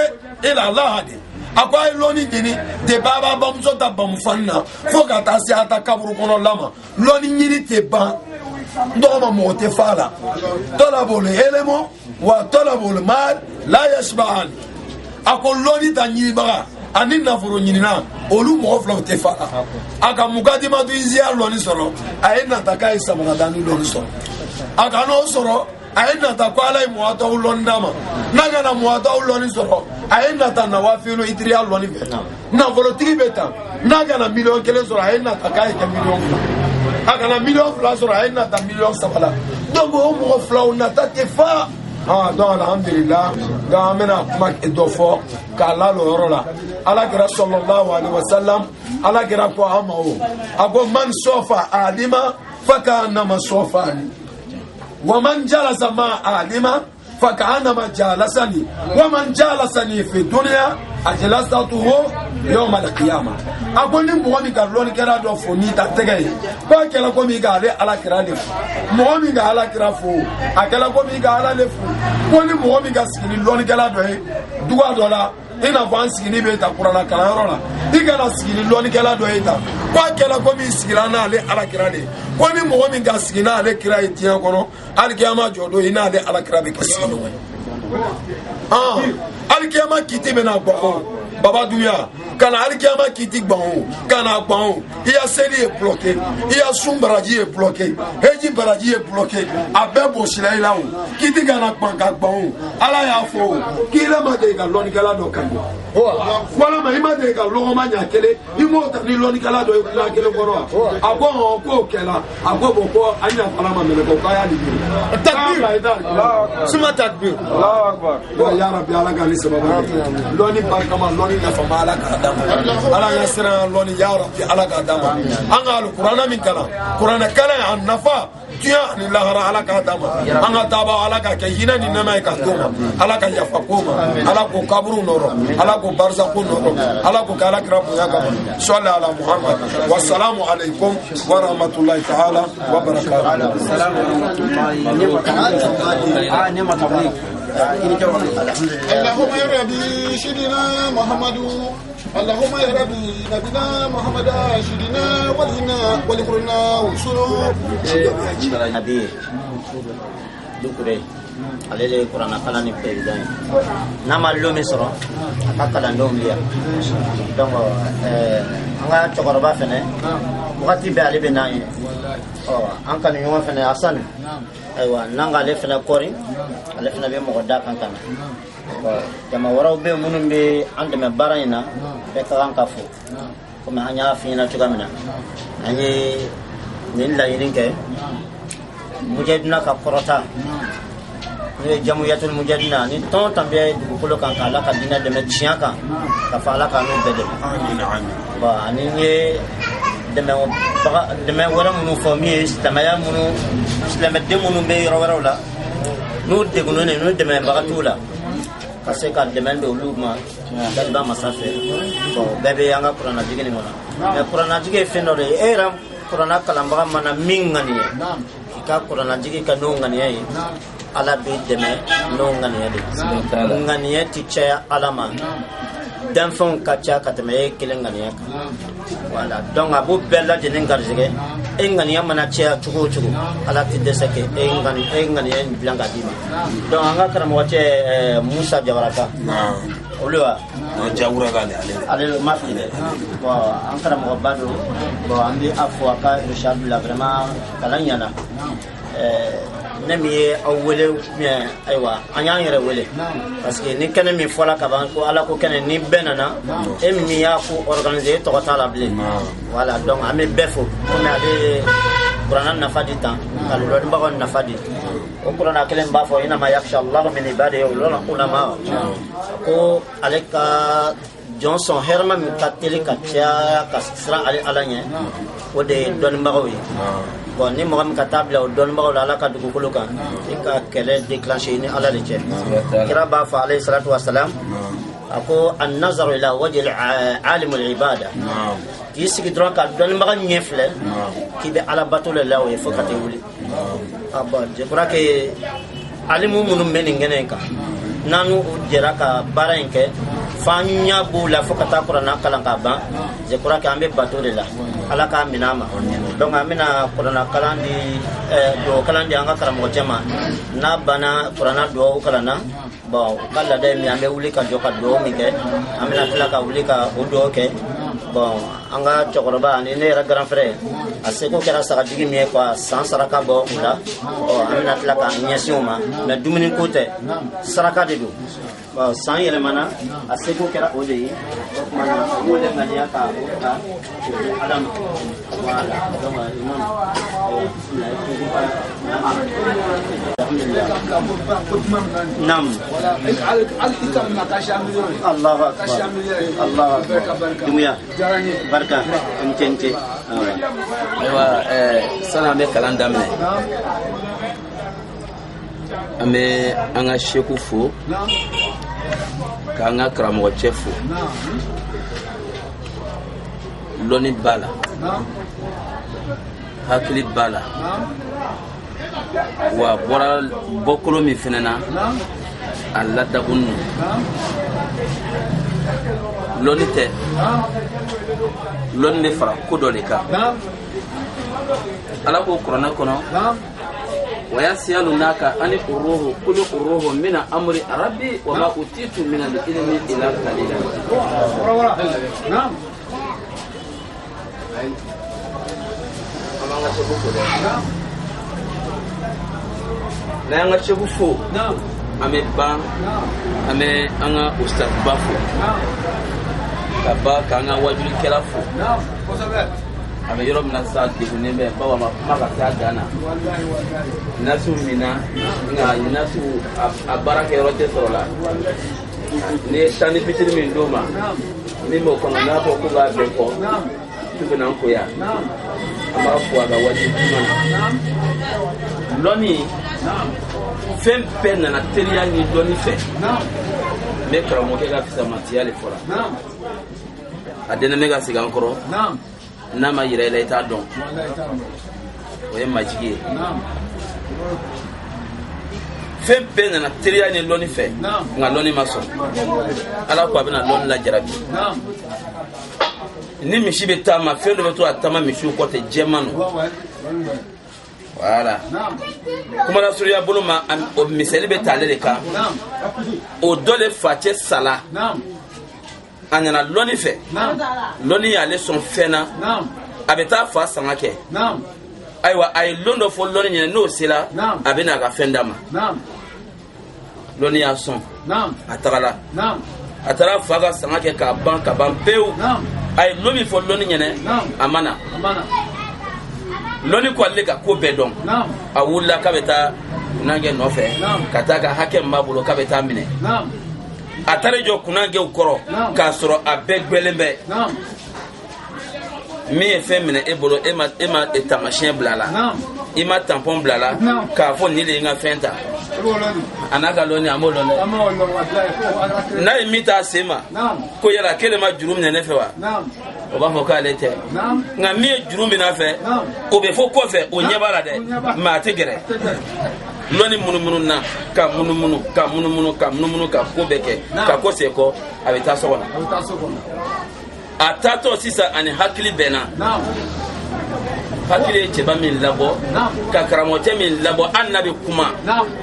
ila lahadi a ko a ye lɔnni ɲini de baba bamuso ta bamufani na fo ka taa se a ta kaburu kɔnɔ lama lɔnni ɲini tɛ ban dɔgɔma mɔgɔ tɛ fa la tɔlabul ilmu wa tɔlabul mal la yashba'an a ko lɔnni ta ɲinibaga ani nafolo ɲinina olu mɔgɔ filaw tɛ fa la a ka mukadimatu iziya lɔnni sɔrɔ a ye nata k'a ye samanadani lɔnni sɔrɔ a ka n'o sɔrɔ a ye nata ko ala ye mɔgɔtɔw lɔnni d'a ma n'a kana mɔgɔtɔw lɔnni sɔrɔ a ye nata nawafilu itiriya lɔnni fɛ nafolotigi bɛ tan n'a kana miliyɔn 1 sɔrɔ a ye nata k'a ye kɛ miliyɔn 2 a kana miliyɔn 2 sɔrɔ a ye nata miliyɔn 3 la donc o mɔgɔ filaw nata tɛ fa donc alhamdulillah nka an bɛna kuma dɔ fɔ k'a lalɔ yɔrɔ la alakira sallallahu alaihi wasallam alakira ko an ma o a ko man sɔfa alima fa ka'annama sɔfani wa man jalasa ma alima fa ka'annama jalasani wa man jalasani fi dunya ajlasatuhu yawm al-qiyamah a ko ni mɔgɔ min ka lɔnnikɛla dɔ fo n'i ta tɛgɛ ye ko a kɛla komi i ka ale alakira de fo mɔgɔ min ka alakira fo a kɛla komi i ka ala de fo ko ni mɔgɔ min ka sigi ni lɔnnikɛla dɔ ye duga dɔ la i n'a fɔ an sigini bɛ ta kuranna kalanyɔrɔ la i kana sigi ni lɔnnikɛla dɔ ye tan ko a kɛla komi i sigira n'ale alakira de ye ko ni mɔgɔ min ka sigi n'ale kira ye diɲɛ kɔnɔ alikiyama jɔ don i n'ale alakira bɛ kɛ sigiɲɔgɔn ye alikiyama kiti bɛna bɔ o baba dunya kana alikiyama kiti gbɔn o kana gbɔn o i ya seli ye bloqué i ya sun baraji ye bloqué heji baraji ye bloqué a bɛɛ bɔsila i la o kiti kana gbɔn ka gbɔn o ala y'a fɔ o k'i la ma deli ka lɔnnikɛla dɔ kan walama i ma deli ka lɔgɔma ɲɛ kelen i m'o ta ni lɔnnikɛla dɔ ye kila kelen kɔrɔ wa a ko k'o kɛla a ko bon ko an ɲafala ma minɛ ko k'a y'a di takbir suma takbir ya rabbi ala ka ni sababu lɔnni barikama lɔnni nafama ala k'a d'a ma ala ka siran lɔnni ya rabbi ala k'a d'a ma an ka alikuranna min kalan kuranɛ kalan a nafa diɲɛ ani lahara ala k'a d'a ma an ka taaba ala ka kɛ hinɛ ni nɛɛma ye k'a d'o ma ala ka yafa k'o ma ala k'o kaburu nɔrɔ ala k'o barzakhu nɔrɔ ala k'o kɛ ala kira bonya kama sɔli ala muhammad wasalamu alaikum wa rahmatulahi ta'ala wa barakatuh. اللهم يا ربي سيدنا محمد اللهم يا ربي نبينا محمد سيدنا ولينا ولقرنا وسلو نبي دكري alele kurana kala ni president nama lomi soro akala ndom lia donc anga chokoroba fene wakati be ale be nayi an kan nyoma fene asan aywa nanga le fene kori ale fene be mo da kan kan jama waraw be munum be ande me barayna be kan ka fu ko ma anya fina tugamina ani min la yirinke mujadna ka korota ni jamuyatul mujadina ni ton tambe dugukolo kan kala ka dina de medicien kan ka fala ka no bede amin amin ba ani ni de me wara munu famille istamaya munu islamat de munu be rawara la no de gono ne no de me bagatula ka se ka de men do luma dal ba masafe bo bebe yanga qur'ana digini mona me qur'ana dige fendo de era qur'ana kalamba mana mingani ka qur'ana dige ka no ngani ai ala be deme no ngani de ngani ti cha alama dan fon kacha katame kelen ngani ka wala donc abu bella de ngarjige ngani mana cha chugo chugo ala ti desake ngani blanga dima donc anga karam wache Musa Jawaraka olwa jawura gane ale mafile bo ankara mo bado bo andi afwa ka Richard la vraiment kalanyana nemi awele aywa anya yere wele parce que ni kene mi fola ka ban ko ala ko kene ni benana emmi ya ko organiser to ta la blé voilà donc ame befo comme ade qur'an na fadi tan kala lo dum ba na fadi o qur'an kelen ba fo ina ma yakhsha Allah min ibadi ulama ulama ko aleka Johnson herma mi kateli katia kasra ali alanya o de don magawi bon ni mo am katabla o don magaw la ka dugu kulukan ka kele déclencher ni ala le che kira ba fa alayhi salatu wassalam ako an-nazar ila wajh alim al-ibada yisiki dron ka don magaw nyefle ki be ala batole lawe fo kate wuli aba je crois que alimu munum men ngene ka nanu jera ka baranke fanya bula fokata qur'ana kala ngaba je crois que ambe batole la ala ka minama donc amina qur'ana kalandi do kalandi anga karamo jama na bana qur'ana do kalana bon kala de mi ambe wuli ka joka do mi ke amina tla ka wuli ka do ke bon anga chokoroba ni ne ra grand frère aseko kera saka digi mi kwa san saraka bo ula o amina tla ka nyesioma na dumini kote saraka de do san yele mana aseko kera ode mana wole ngania ka adam wala dama imam nam Allah akbar dunya barka encente aywa sana me kalanda me ame anga sheku fo ka anga kramo chefu loni bala hakili bala wa bora bokolo mi fenena alla dabun loni te loni le fara kodolika ala ko qur'ana kono ويسألونك عن الروح قل الروح من أمر ربي وما أوتيت من العلم إلا قليلا. نعم. لا نشوفه. نعم. أمي بان أمي أنا أستاذ بافو. كبا كأنا وجري كلافو. نعم. ame yoro mina sa degune me bawa ma ka sa dana nasu mina nga nasu abara ke rote sorola ni tani pitiri min doma ni mo ko na ko ko ga be ko tubina ko ya ama ko ga waji mana loni fem pen na teriya ni doni fe me kra mo ke ga fisa matiale fora adena me ga siga nkoro nama yira ila ita don oye majigi fɛn bɛɛ nana teriya ni lɔnni fɛ nka lɔnni ma sɔn ala ko a bɛna lɔnni lajarabi ni misi bɛ taama fɛn dɔ bɛ to a taama misiw kɔfɛ jɛman no voilà kuma la surunya bolo ma o misali bɛ ta ale de kan o dɔ le facɛ sala a nana lɔnni fɛ lɔnni y'ale sɔn fɛn na a bɛ taa fa sanga kɛ ayiwa a ye lɔn dɔ fɔ lɔnni ɲɛna n'o sera a bɛ n'a ka fɛn d'a ma lɔnni y'a sɔn a tagara a taara fa ka sanga kɛ k'a ban ka ban pewu a ye lɔn min fɔ lɔnni ɲɛna a ma na lɔnni ko ale ka ko bɛɛ dɔn a wulila k'a bɛ taa kunnagɛ nɔfɛ ka taa ka hakɛ min b'a bolo k'a bɛ taa minɛ a taara jɔ kunnagɛw kɔrɔ k'a sɔrɔ a bɛɛ gwɛlen bɛ min ye fɛn minɛ e bolo e ma tamasiyɛn bila la i ma tampon bila la k'a fɔ nin de ye n ka fɛn ta a n'a ka lɔnni a m'o dɔn dɛ n'a ye min t'a sen ma ko yala k'ale ma juru minɛ ne fɛ wa o b'a fɔ k'ale tɛ nka min ye juru minɛ a fɛ o bɛ fɔ kɔfɛ o ɲɛ b'a la dɛ mɛ a tɛ gɛrɛ lɔnni munumunu na ka munumunu ka munumunu ka munumunu ka ko bɛɛ kɛ ka ko sen kɔ a bɛ taa so kɔnɔ a taatɔ sisan ani hakili bɛnna hakili ye cɛba min labɔ ka karamɔgɔcɛ min labɔ hali n'a bɛ kuma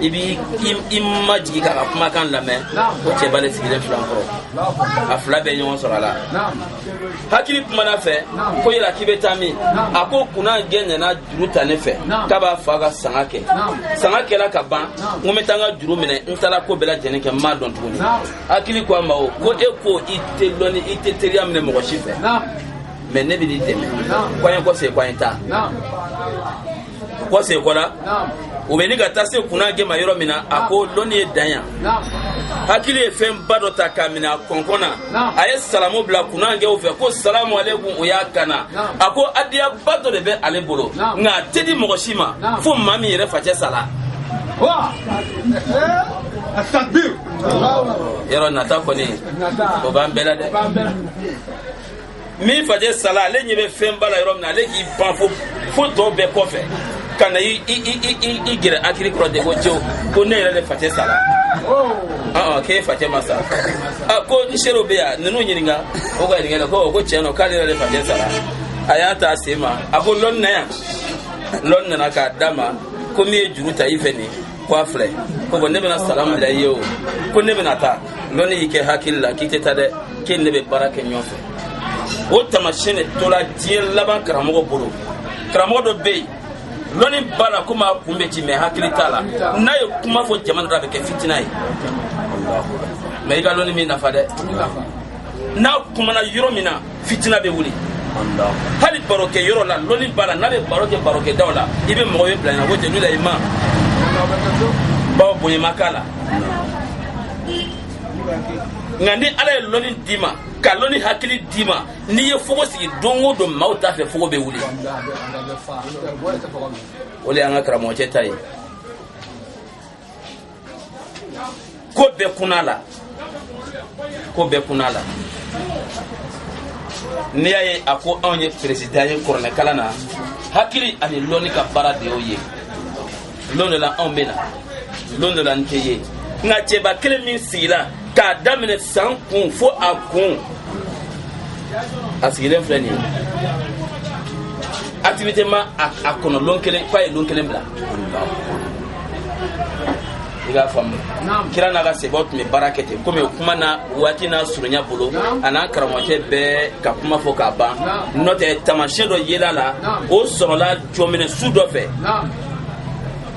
i ma jigin k'a ka kumakan lamɛn o cɛba de sigilen fila kɔrɔ a fila bɛɛ ɲɔgɔn sɔrɔ a la hakili kumana fɛ ko yala k'i bɛ taa min a ko kunnagɛ nana juru ta ne fɛ k'a b'a fa ka sanga kɛ sanga kɛra ka ban n ko n bɛ taa n ka juru minɛ n taara ko bɛɛ lajɛlen kɛ n m'a dɔn tuguni hakili ko a ma o ko e ko i tɛ lɔnni i tɛ teriya minɛ mɔgɔ si fɛ mais ne bɛ n'i dɛmɛ kɔɲɛ kɔ se kɔɲɛ ta kɔ se kɔ la u bɛ ni ka taa se kunnagɛ ma yɔrɔ min na a ko lɔnni ye dan yan hakili ye fɛn ba dɔ ta k'a minɛ a kɔnkɔn na a ye salamu bila kunnagɛw fɛ ko salamu aleykum o y'a kana a ko adiya ba dɔ de bɛ ale bolo nka a tɛ di mɔgɔ si ma fo maa min yɛrɛ facɛ sala yɔrɔ nata kɔni o b'an bɛɛ la dɛ min facɛ sala ale ɲɛ bɛ fɛn ba la yɔrɔ min na ale k'i ban fo tɔw bɛɛ kɔfɛ ka na i gɛrɛ hakili kɔrɔ de ko cɛw ko ne yɛrɛ de facɛ sala k'e facɛ ma sa ko n serew bɛ yan ninnu ɲininka o ka ɲininka ko tiɲɛ don k'ale yɛrɛ de facɛ sala a y'a ta a sen ma a ko lɔnni na yan lɔnni nana k'a d'a ma ko min ye juru ta i fɛ nin ko a filɛ ko bon ne bɛna salamu bila i ye o ko ne bɛna taa lɔnni y'i kɛ hakili la k'i tɛ taa dɛ k'e ne bɛ baara kɛ ɲɔgɔn fɛ o tamasiyɛn de tora diɲɛ laban karamɔgɔ bolo karamɔgɔ dɔ bɛ yen lɔnni b'a la komi a kun bɛ ci mɛ hakili t'a la n'a ye kuma fɔ jamana dɔ a bɛ kɛ fitina ye mɛ i ka lɔnni min nafa dɛ n'a kumana yɔrɔ min na fitina bɛ wuli hali barokɛ yɔrɔ la lɔnni b'a la n'a bɛ baro kɛ barokɛdaw la i bɛ mɔgɔ ye bila ɲɛna ko jɛn'u la i ma bawo bonya ma k'a la nka ni ala ye lɔnni d'i ma ka lɔnni hakili d'i ma n'i ye fogo sigi don o don maaw t'a fɛ fogo bɛ wuli o de y'an ka karamɔgɔcɛ ta ye ko bɛɛ kunna la ko bɛɛ kunna la n'i y'a ye a ko anw ye peresidan ye kuranɛkalan na hakili ani lɔnni ka baara de y'o ye lɔn dɔ la anw bɛ na lɔn dɔ la n tɛ ye nka cɛba kelen min sigila k'a daminɛ san kun fo a kun a sigilen filɛ nin ye activité ma a kɔnɔ lɔn kelen k'a ye lɔn kelen bila i k'a faamu kira n'a ka sebaw tun bɛ baara kɛ ten komi o kuma na waati n'a surunya bolo a n'a karamɔgɔcɛ bɛɛ ka kuma fɔ k'a ban n'o tɛ tamasiyɛn dɔ yela la o sɔrɔla jɔminɛ su dɔ fɛ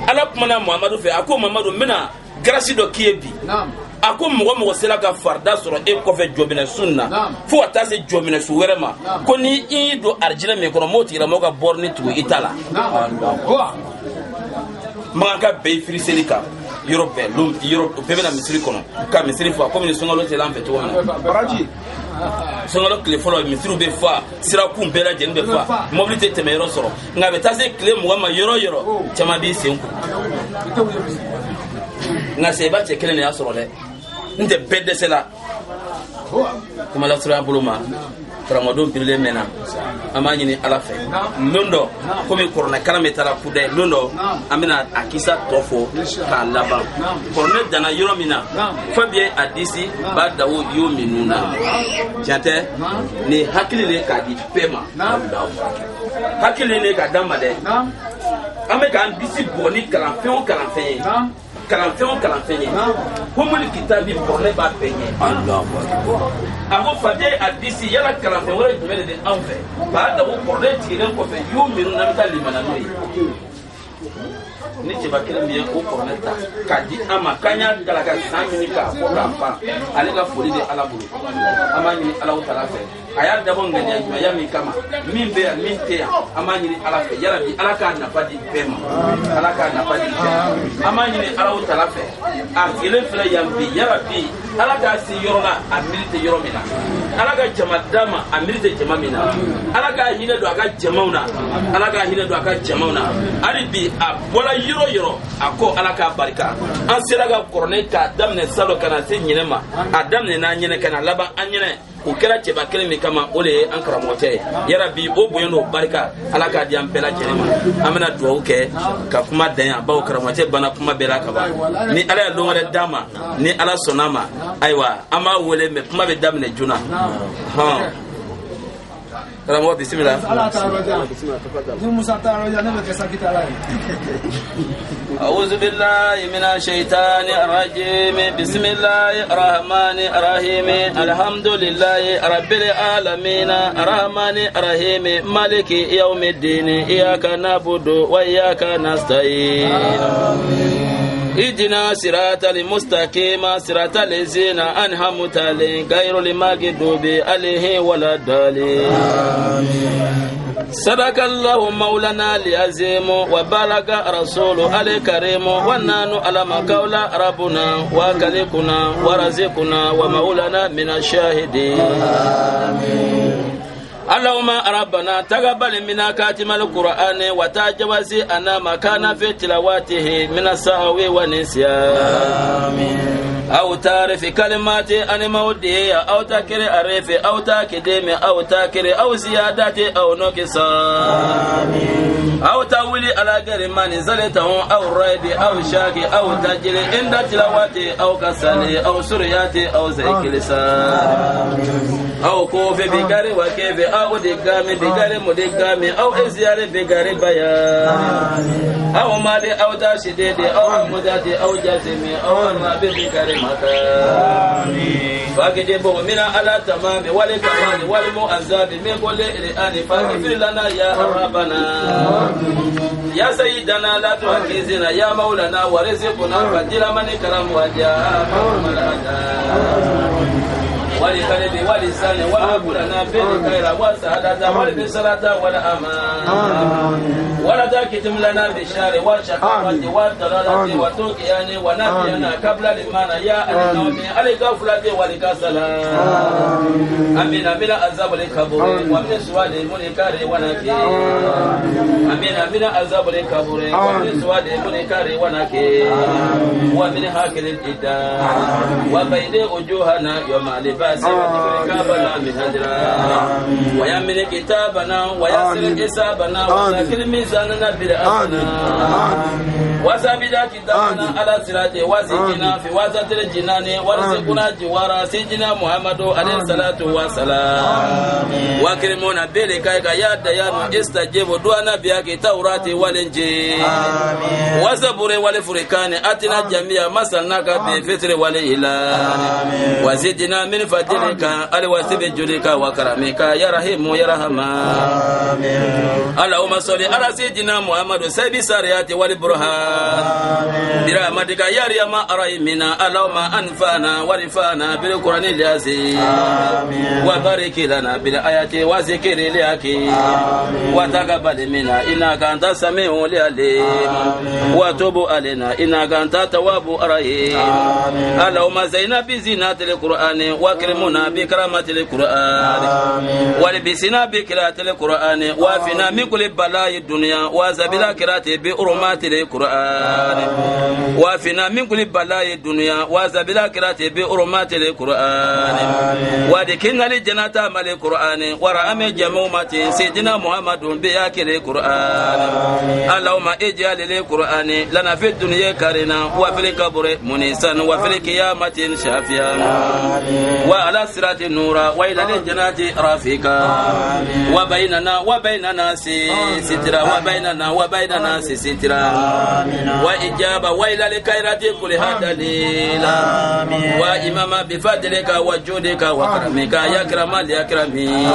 ala kumana muhamadu fɛ a ko muhamadu n bɛna grâce dɔ k'i ye bi a ko mɔgɔ mɔgɔ sera ka farida sɔrɔ e kɔfɛ jɔminɛ sun na fo ka taa se jɔminɛ su wɛrɛ ma ko ni i y'i don arijinɛ min kɔnɔ m'o tigilamɔgɔ ka bɔrɔni tugu i ta la man ka bɛɛ firi seli kan yɔrɔ bɛɛ bɛɛ bɛna misiri kɔnɔ ka misiri fa komi ni sunkalo cɛla an fɛ cogo min na sunkalo tile fɔlɔ misiriw bɛ fa sirakun bɛɛ lajɛlen bɛ fa mobili tɛ tɛmɛ yɔrɔ sɔrɔ nka a bɛ taa se tile 20 ma yɔrɔ yɔrɔ caman b'i sen kun nka sɛba cɛ kelen de y'a sɔrɔ dɛ n tɛ bɛɛ dɛsɛla kuma la sura buluma karamado birle mena amani ni ala fe londo komi korona kalame tara pude londo amina akisa tofo ka laba korone dana yoromina fabie adisi ba dawo yominuna jate ni hakili le ka di pema hakili le ka damade ame ka ambisi boni kalanfeon humul kitabi borne ba penye Allahu akbar ako fade adisi yala kalanfe wala jumele de anfe ba da wo borne tiren ko fe yumiru na talimana no ni ce bakira mi ko korneta kadi ama kanya kala ka samini ka ko ka pa ale ka fori de ala bulu amani ala taala fe aya da bon ngani ya mi kama min be min te amani ala fe yara bi ala ka na padi pema ala ka na padi amani ala taala fe a gele fela yambi yara bi ala ka si yorona a milite yoromina ala ka jama dama a milite jama mina ala ka hina do aka jamauna ala ka hina do aka jamauna ari bi a bola yoro ako ala ka barika an sera ga korne ka damne salo kana se nyinema adamne na nyine kana laba anyine ko kera ce ba kele mi kama ole an karamote yara bi o boyono barika ala ka diam bela jenema amana duwa ke ka kuma dan ba o karamote bana kuma bela ka ba ni ala ya longore dama ni ala sonama aiwa ama wole me kuma be damne juna ha Ramo bismillah. أعوذ بالله من الشيطان الرجيم بسم الله الرحمن الرحيم الحمد لله رب العالمين الرحمن الرحيم مالك يوم الدين إياك نعبد وإياك نستعين اهدنا صراط المستقيم صراط الذين أنعمت عليهم غير المغضوب عليهم ولا الضالين صدق الله مولانا العظيم وبلغ رسوله الكريم ونحن على ما قول ربنا وخالقنا ورزقنا ومولانا من الشاهدين اللهم ربنا تقبل منا كاتم القرآن وتجاوز عنا ما كان في تلاوته من السهو والنسيان أو تعرف كلمات أن مودية أو تكر عرف أو تكدم أو تكر أو زيادة أو نقصان أو تولي على غير ما نزلته أو ريب أو شاك أو تجري عند تلاوته أو كسل أو سريات أو زيك لسان أو كوف بغير وكيف أو دقام بغير مدقام أو إزيار بغير بيان أو مالي أو تشديد أو مدات أو جاسم أو راب بغير مكان فاكجبه من على تمام والكمال والمؤذاب من كل الآن فاغفر لنا يا ربنا يا سيدنا لا تؤاخذنا يا مولانا ورزقنا فجل من كرم وجاء ولقلب ولسان وأبلنا بالخير والسعادة والبصرة والأمان ولا تكتم لنا بالشر والشقاوة والضلالة والطغيان ونبينا قبل الإيمان يا النوم الغفلة والكسلان أمين من عذاب القبر ومن سواد المنكر ونكير أمين من عذاب القبر ومن سواد المنكر ونكير ومن هاكل الإدان وبين وجوهنا يوم لباس وتكركابنا من هجرا ويمن كتابنا ويسر حسابنا وسكر ميزاننا بالأمنا وثبت كتابنا على صراط وزكنا في وسط الجنان ورزقنا جوار سيدنا محمد عليه الصلاة والسلام وكرمنا بلكايك يا ديان استجيب دعانا بيك توراة والإنجيل وزبور والفرقان أتنا جميع مسلناك بالفطر والإعلان وزدنا من فضلك الواسب جودك وكرمك يا رحيم يا رحمن اللهم صل على سيدنا محمد سيد ساريات والبرهان برحمتك يا ريم أرحمنا اللهم أنفعنا ورفعنا بالقرآن العظيم وبارك لنا بالآيات وذكر الحكيم وتقبل منا إنك أنت السميع العليم وتب علينا إنك أنت التواب الرحيم اللهم زينا بزينة القرآن واكرمنا بكرامة القرآن ولبسنا بكرامة القرآن وافنا من كل بلاء الدنيا وزبلا كرات بأرمات القرآن القرآن وافنا من كل بلاء الدنيا وعذاب الآخرة بحرمات القرآن وادخلنا الجنة مع القرآن ورحم جمومة سيدنا محمد بآخر القرآن اللهم اجعل القرآن لنا في الدنيا كرنا وفي القبر منيسا وفي القيامة شافيا وعلى صراط النور وإلى الجنة رفيقا وبيننا سترا وبيننا سترا وإجابة وإلى الخيرات كلها دليلا وإماما بفضلك وجودك وكرمك يا كرم الأكرمين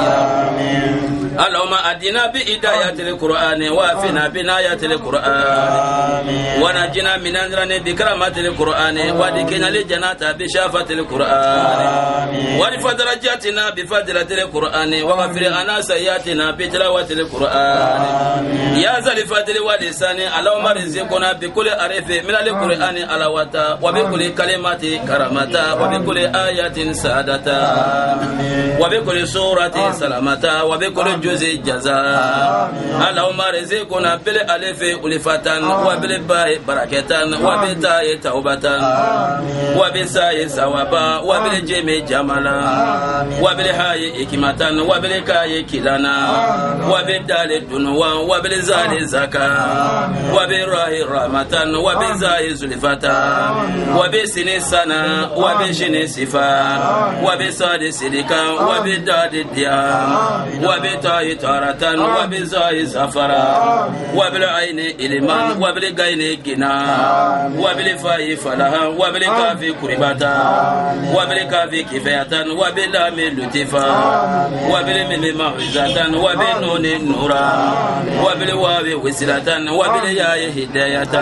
اللهم أدنا بهداية القرآن وافنا بناية القرآن ونجنا من النار بكرامة القرآن ودخلنا الجنة بشافة القرآن ورفع درجاتنا بفضيلة القرآن وغفر لنا سيئاتنا بتلاوة القرآن يا ذا الفضل والإحسان اللهم رزقنا بكل حرف من القرآن علاوة وبكل كلمة كرامة وبكل آية سعادة وبكل سورة سلامة وبكل جزء جزاء اللهم رزقنا بالألف ألفة وبالباء بركة وبالتاء توبة وبالساء ثوابا وبالجيم جمالا وبالحاء حكمة وبالكاء كلانا وبالدال دنوا وبالزال زكاة وبالراء رحمة وبالزاء زلفة وبالسين سنة وبالشين صفات وبالصاد صدقا وبالداد الديان وبالتاء تارة وبالزاء زفرا وبالعين إلمان وبالغين جنا وبالفاء فلاحا وبالكاف كربتا وبالكاف كفاية وباللام لطفا وبالميم موعظة وبالنون نورا وبالواو وسلة وبالياء هداية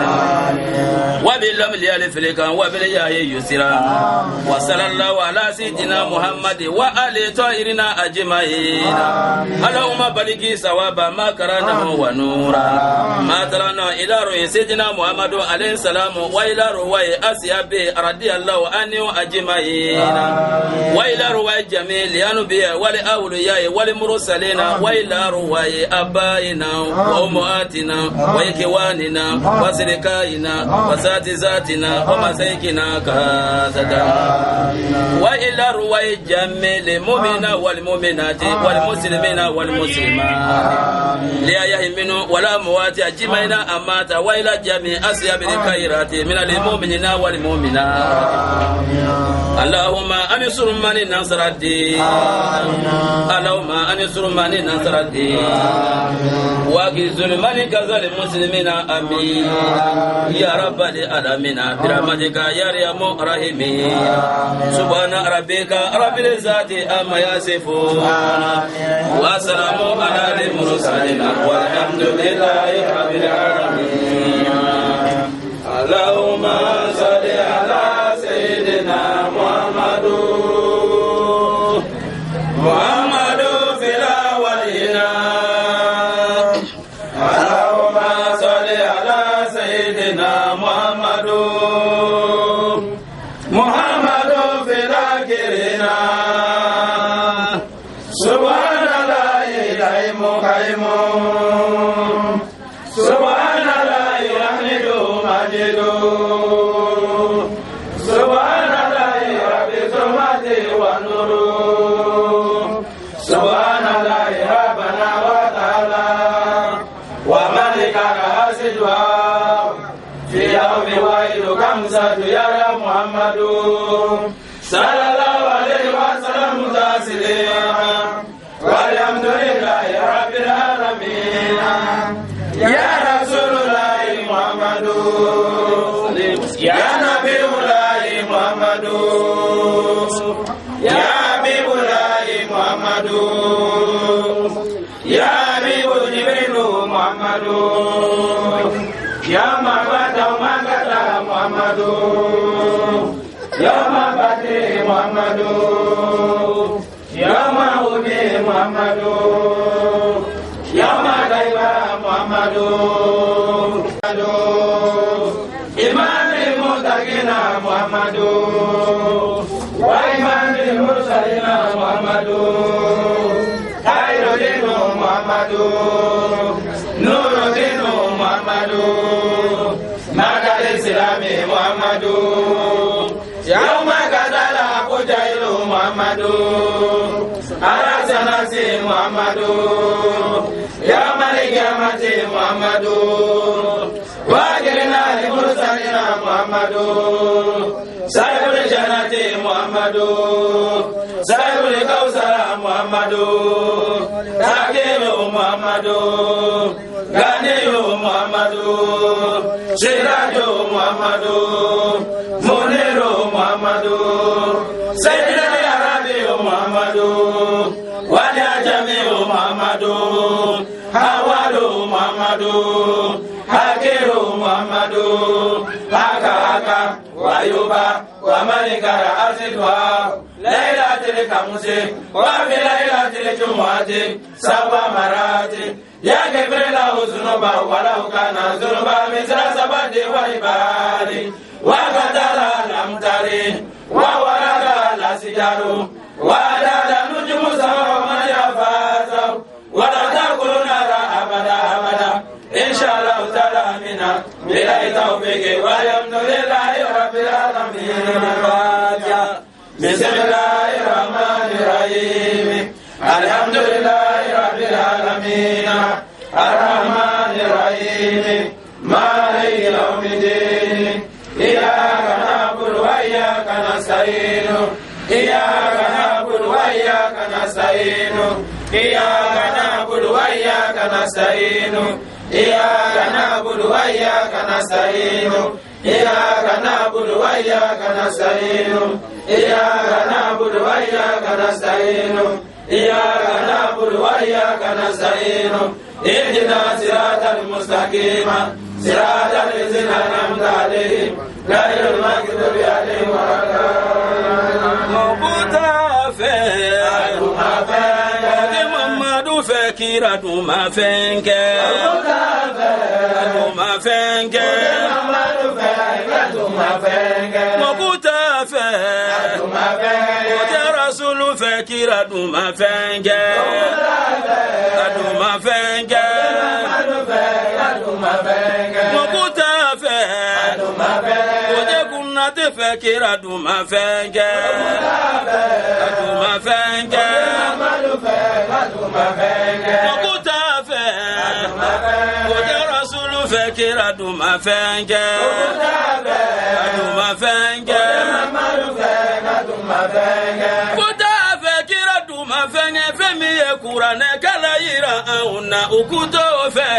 وباللام الألف لكا وبالياء يسرا وصلى الله على سيدنا محمد وآله طاهرنا أجمعين اللهم بلغ ثواب ما قرأناه ونورا ما ترانا إلى روح سيدنا محمد عليه السلام وإلى روح أصحابه رضي الله عنه أجمعين وإلى روح جميع الأنبياء والأولياء والمرسلين وإلى روح أبائنا وأمهاتنا وإخواننا وشركائنا وأساتذتنا ومشايخنا كافة وإلى روح جميع المؤمنين والمؤمنات والمسلمين والمسلمات لا يهمن ولا موات أجمعين أمات وإلى جميع أصحاب الخيرات من المؤمنين والمؤمنات اللهم أنصر من نصر الدين اللهم أنصر من نصر الدين وأخذل من كذل المسلمين آمين يا رب العالمين برحمتك يا أرحم الراحمين سبحان ربك رب العزة عما يصفون وسلام على المرسلين والحمد لله رب العالمين اللهم صل على سيدنا محمد في الأولين اللهم صل على سيدنا محمد في الآخرين سبحان الله العظيم قيم سبحان الله يحمد مجيد سبحان الله رب السماوات والنور سبحان الله ربنا وتعالى وملك الأسجد في يوم واحد خمسة يا محمد صلى الله عليه وسلم تسليما والحمد لله رب العالمين يا رسول الله محمد يا نبي الله محمد يا حبيب الله محمد يا حبيب جبريل محمد يا مبعث مكة محمد يا مبعث محمد يا مولي محمد يا مدعي محمد إمام المتقين محمد وإمام المرسلين محمد خير دين محمد نور دين محمد Muhammadu Yauma kadala kujailu Muhammadu Arasanasi Muhammadu Yauma ligamati Muhammadu Wajirina li mursalina Muhammadu Saibul Janati Muhammadu Saibul Kausara Muhammadu Takiru Muhammadu Ganiyu Muhammadu Siraju Muhammadu Muniru Muhammadu Sayyidina Arabi Muhammadu Wali Jamiu Muhammadu Hawalu Muhammadu Hakiru Muhammadu Haka Wayuba Wamalikara Asidwa Laylatil Kamsi Wa fi Laylatil Jumu'ati Sab'a marati Ya Gabriela Zunuba Walau kana Zunuba Misra Sabati wa Ibadi Wa Qadara Lamtari Wa Warada Lasijaru Wa Dada Nujumu Sawa Majafaza Wa Takuluna Abada Abada Inshallah Ta'ala Amina Bilahi Tawfiqi Wa Alhamdulillahi Rabbil Alamin Bismillahirrahmanirrahim Alhamdulillahi Rabbil Alamin Ar-Rahmanirrahim Maliki Yawmiddin Iyyaka na'budu wa iyyaka nasta'in Iyyaka na'budu wa iyyaka nasta'in Iyyaka na'budu wa iyyaka nasta'in Iyyaka na'budu wa iyyaka nasta'in Iyyaka na'budu wa iyyaka nasta'in Iyyaka na'budu wa iyyaka nasta'in Iyyaka na'budu wa iyyaka nasta'in Ihdina siratal mustaqim siratal ladzina an'amta 'alaihim ghayril maghdubi 'alaihim waladdallin Muhammadu fakira tuma fenke tuma fenke Mokuta fe Rasulu fakira tuma fenke tuma fenke Mokuta fe Kunate fakira tuma fenke tuma fenke Mokuta fe Rasulu fakira tuma fenke tuma fenke Kuta fakira tuma fenke femi Kurane kala ira auna ukuto fe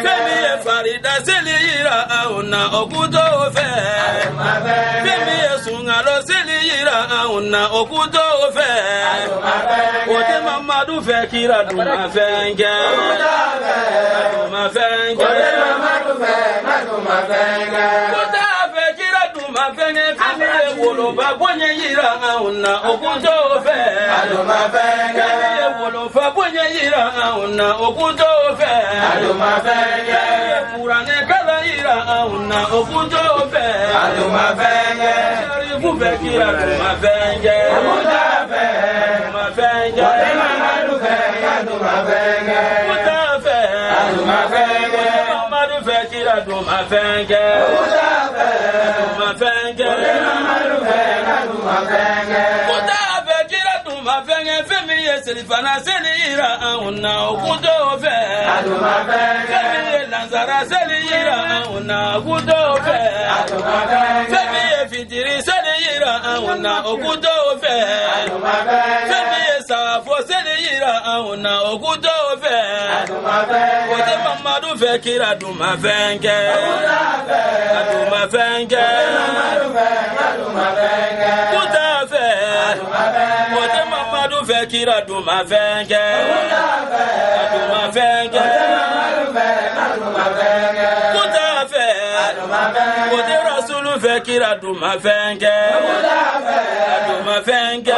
femi farida seli ira auna ukuto fe femi sungalo seli ira auna ukuto fe ote Muhammadu fe kira duma fenke duma fenke kuta fe kira duma fenke femi wolo ba bonye ira auna ukuto fe duma fenke wolo fa bonye ira auna ukuto fe duma fenke Kurane kala ira auna ukuto fe duma fenke sharifu fe kira duma fenke duma fenke Muhammadu fe duma fenke duma fenke Muhammadu fe kira duma fenke duma fenke Muhammadu fe duma fenke duma fenke femi Selifana selira auna ukuto fe duma fenke femi Lanzara selira auna ukuto fe duma fenke femi Fitiri selira auna ukuto fe duma fenke femi Safo selira auna ukuto fe duma fenke ote Muhammadu fe kira duma fenke duma fenke Muhammadu fe duma fenke kuta fe ote Muhammadu fe kira duma fenke duma fenke kuta fe ote Rasulu fe kira duma fenke duma fenke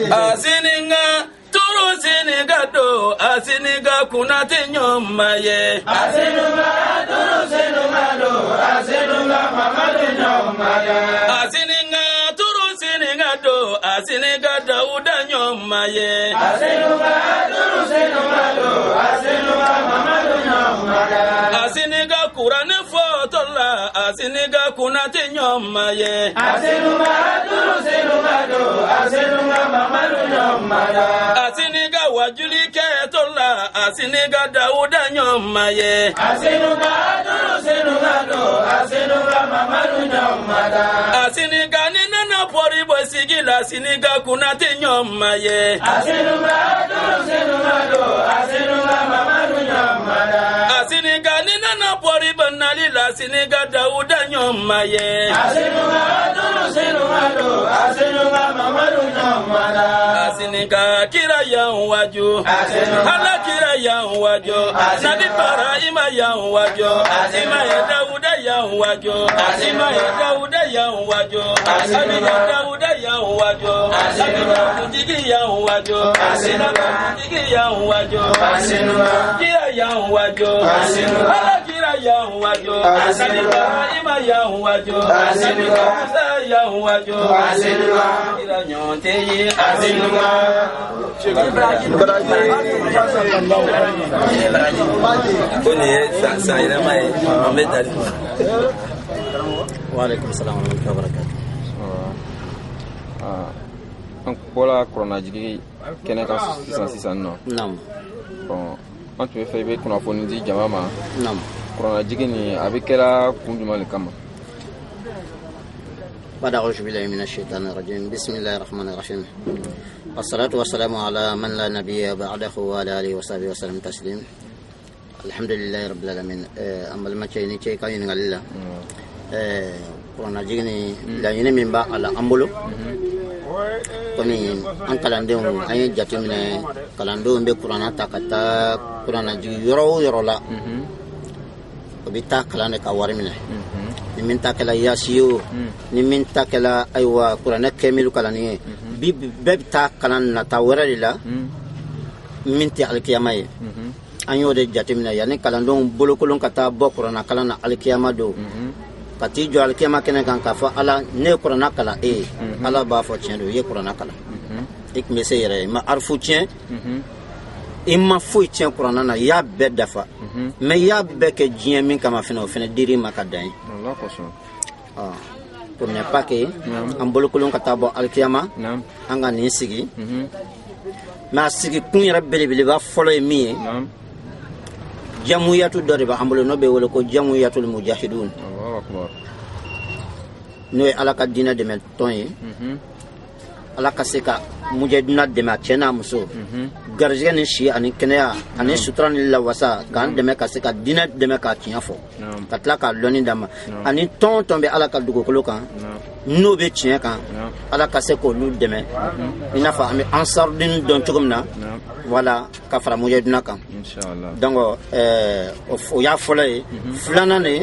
Asininga turu siniga do asiniga kunate nyomaye asininga turu siniga do asininga mamadu nyomaye asininga turu siniga do asinika dauda nyoma ye asinuga duru sinuga do asinuga mamadu nyoma da asinika kurane fotola asinika kunati nyoma ye asinuga duru sinuga do asinuga mamadu nyoma da asinika wajuli ketola asinika dauda nyoma ye asinuga duru sinuga do asinuga mamadu nyoma da asinika nina pori bosigila asinika kunati nyoma ye asinuga duru sinuga do asinuga mamadu nyoma da asinika nina pori banalila asinika dauda nyoma ye asinuga duru sinuga do asinuga mamadu nyoma da asinika kira yan waju hala kira yan waju nabi Ibrahima yan waju asima ya dauda yan waju asima ya dauda yan waju asima ya dauda yan waju asima kujigi yan waju asima kujigi yan waju asima kira yan waju hala kira yan waju nabi Ibrahima yan waju asima Musa yan waju asima kira nyonte yi asima Waalaikum salam warahmatullahi wabarakatuh. An bɔra kuranajigi kɛnɛ kan sisan nɔ. Naam. Bon an tun bɛ fɛ i bɛ kunnafoni di jama ma. Naam. Kuranajigi nin a bɛ kɛra kun jumɛn de kama? بعد أعوذ بالله من الشيطان الرجيم بسم الله الرحمن الرحيم والصلاة والسلام على من لا نبي بعده وعلى آله وصحبه وسلم تسليم الحمد لله رب العالمين أما لما تشيني تشي كاين غاللا قرآن جيني لا ينمي با على أمبلو كوني أن كلاندهم أي جاتي من كلاندهم بقرآن تكتا قرآن جي يرو لا وبيتا كلامك أواري منه ni min ta kala yasiyo ni min ta kala aywa qur'ana kamilu kala ni bi ta kala na tawara lila min ti alkiyama ye anyo de jatimina yani kala ndon bolokolon kata bo qur'ana kala na alkiyama do pati jo alkiyama kenen kan ka fa ala ne qur'ana kala ala ba fo tiendo ye qur'ana kala ik mesere ma arfu tien imma fo tien qur'ana na ya be dafa mais ya be ke jien min kama fina diri makadan Allah kosong. Pour ne pas que en bolokolon katabo alkiyama anga ni sigi ma sigi kun yara belebele ba folo e mi jamuyatu dore ba ambolo no be wala ko jamuyatul mujahidun Allahu akbar. No alaka dina de mel tonye alaka seka mujahiduna de ma chena muso garje ni shi ani kenya ani sutran la wasa kan de me ka seka dina de me ka tiafo katla ka loni dama ani ton tombe alaka dugo kolokan no be tien kan alaka seko lu de me ina fa ami ansar din don tugumna wala ka fara mujahiduna kan Inshallah. donc o ya folay flana ne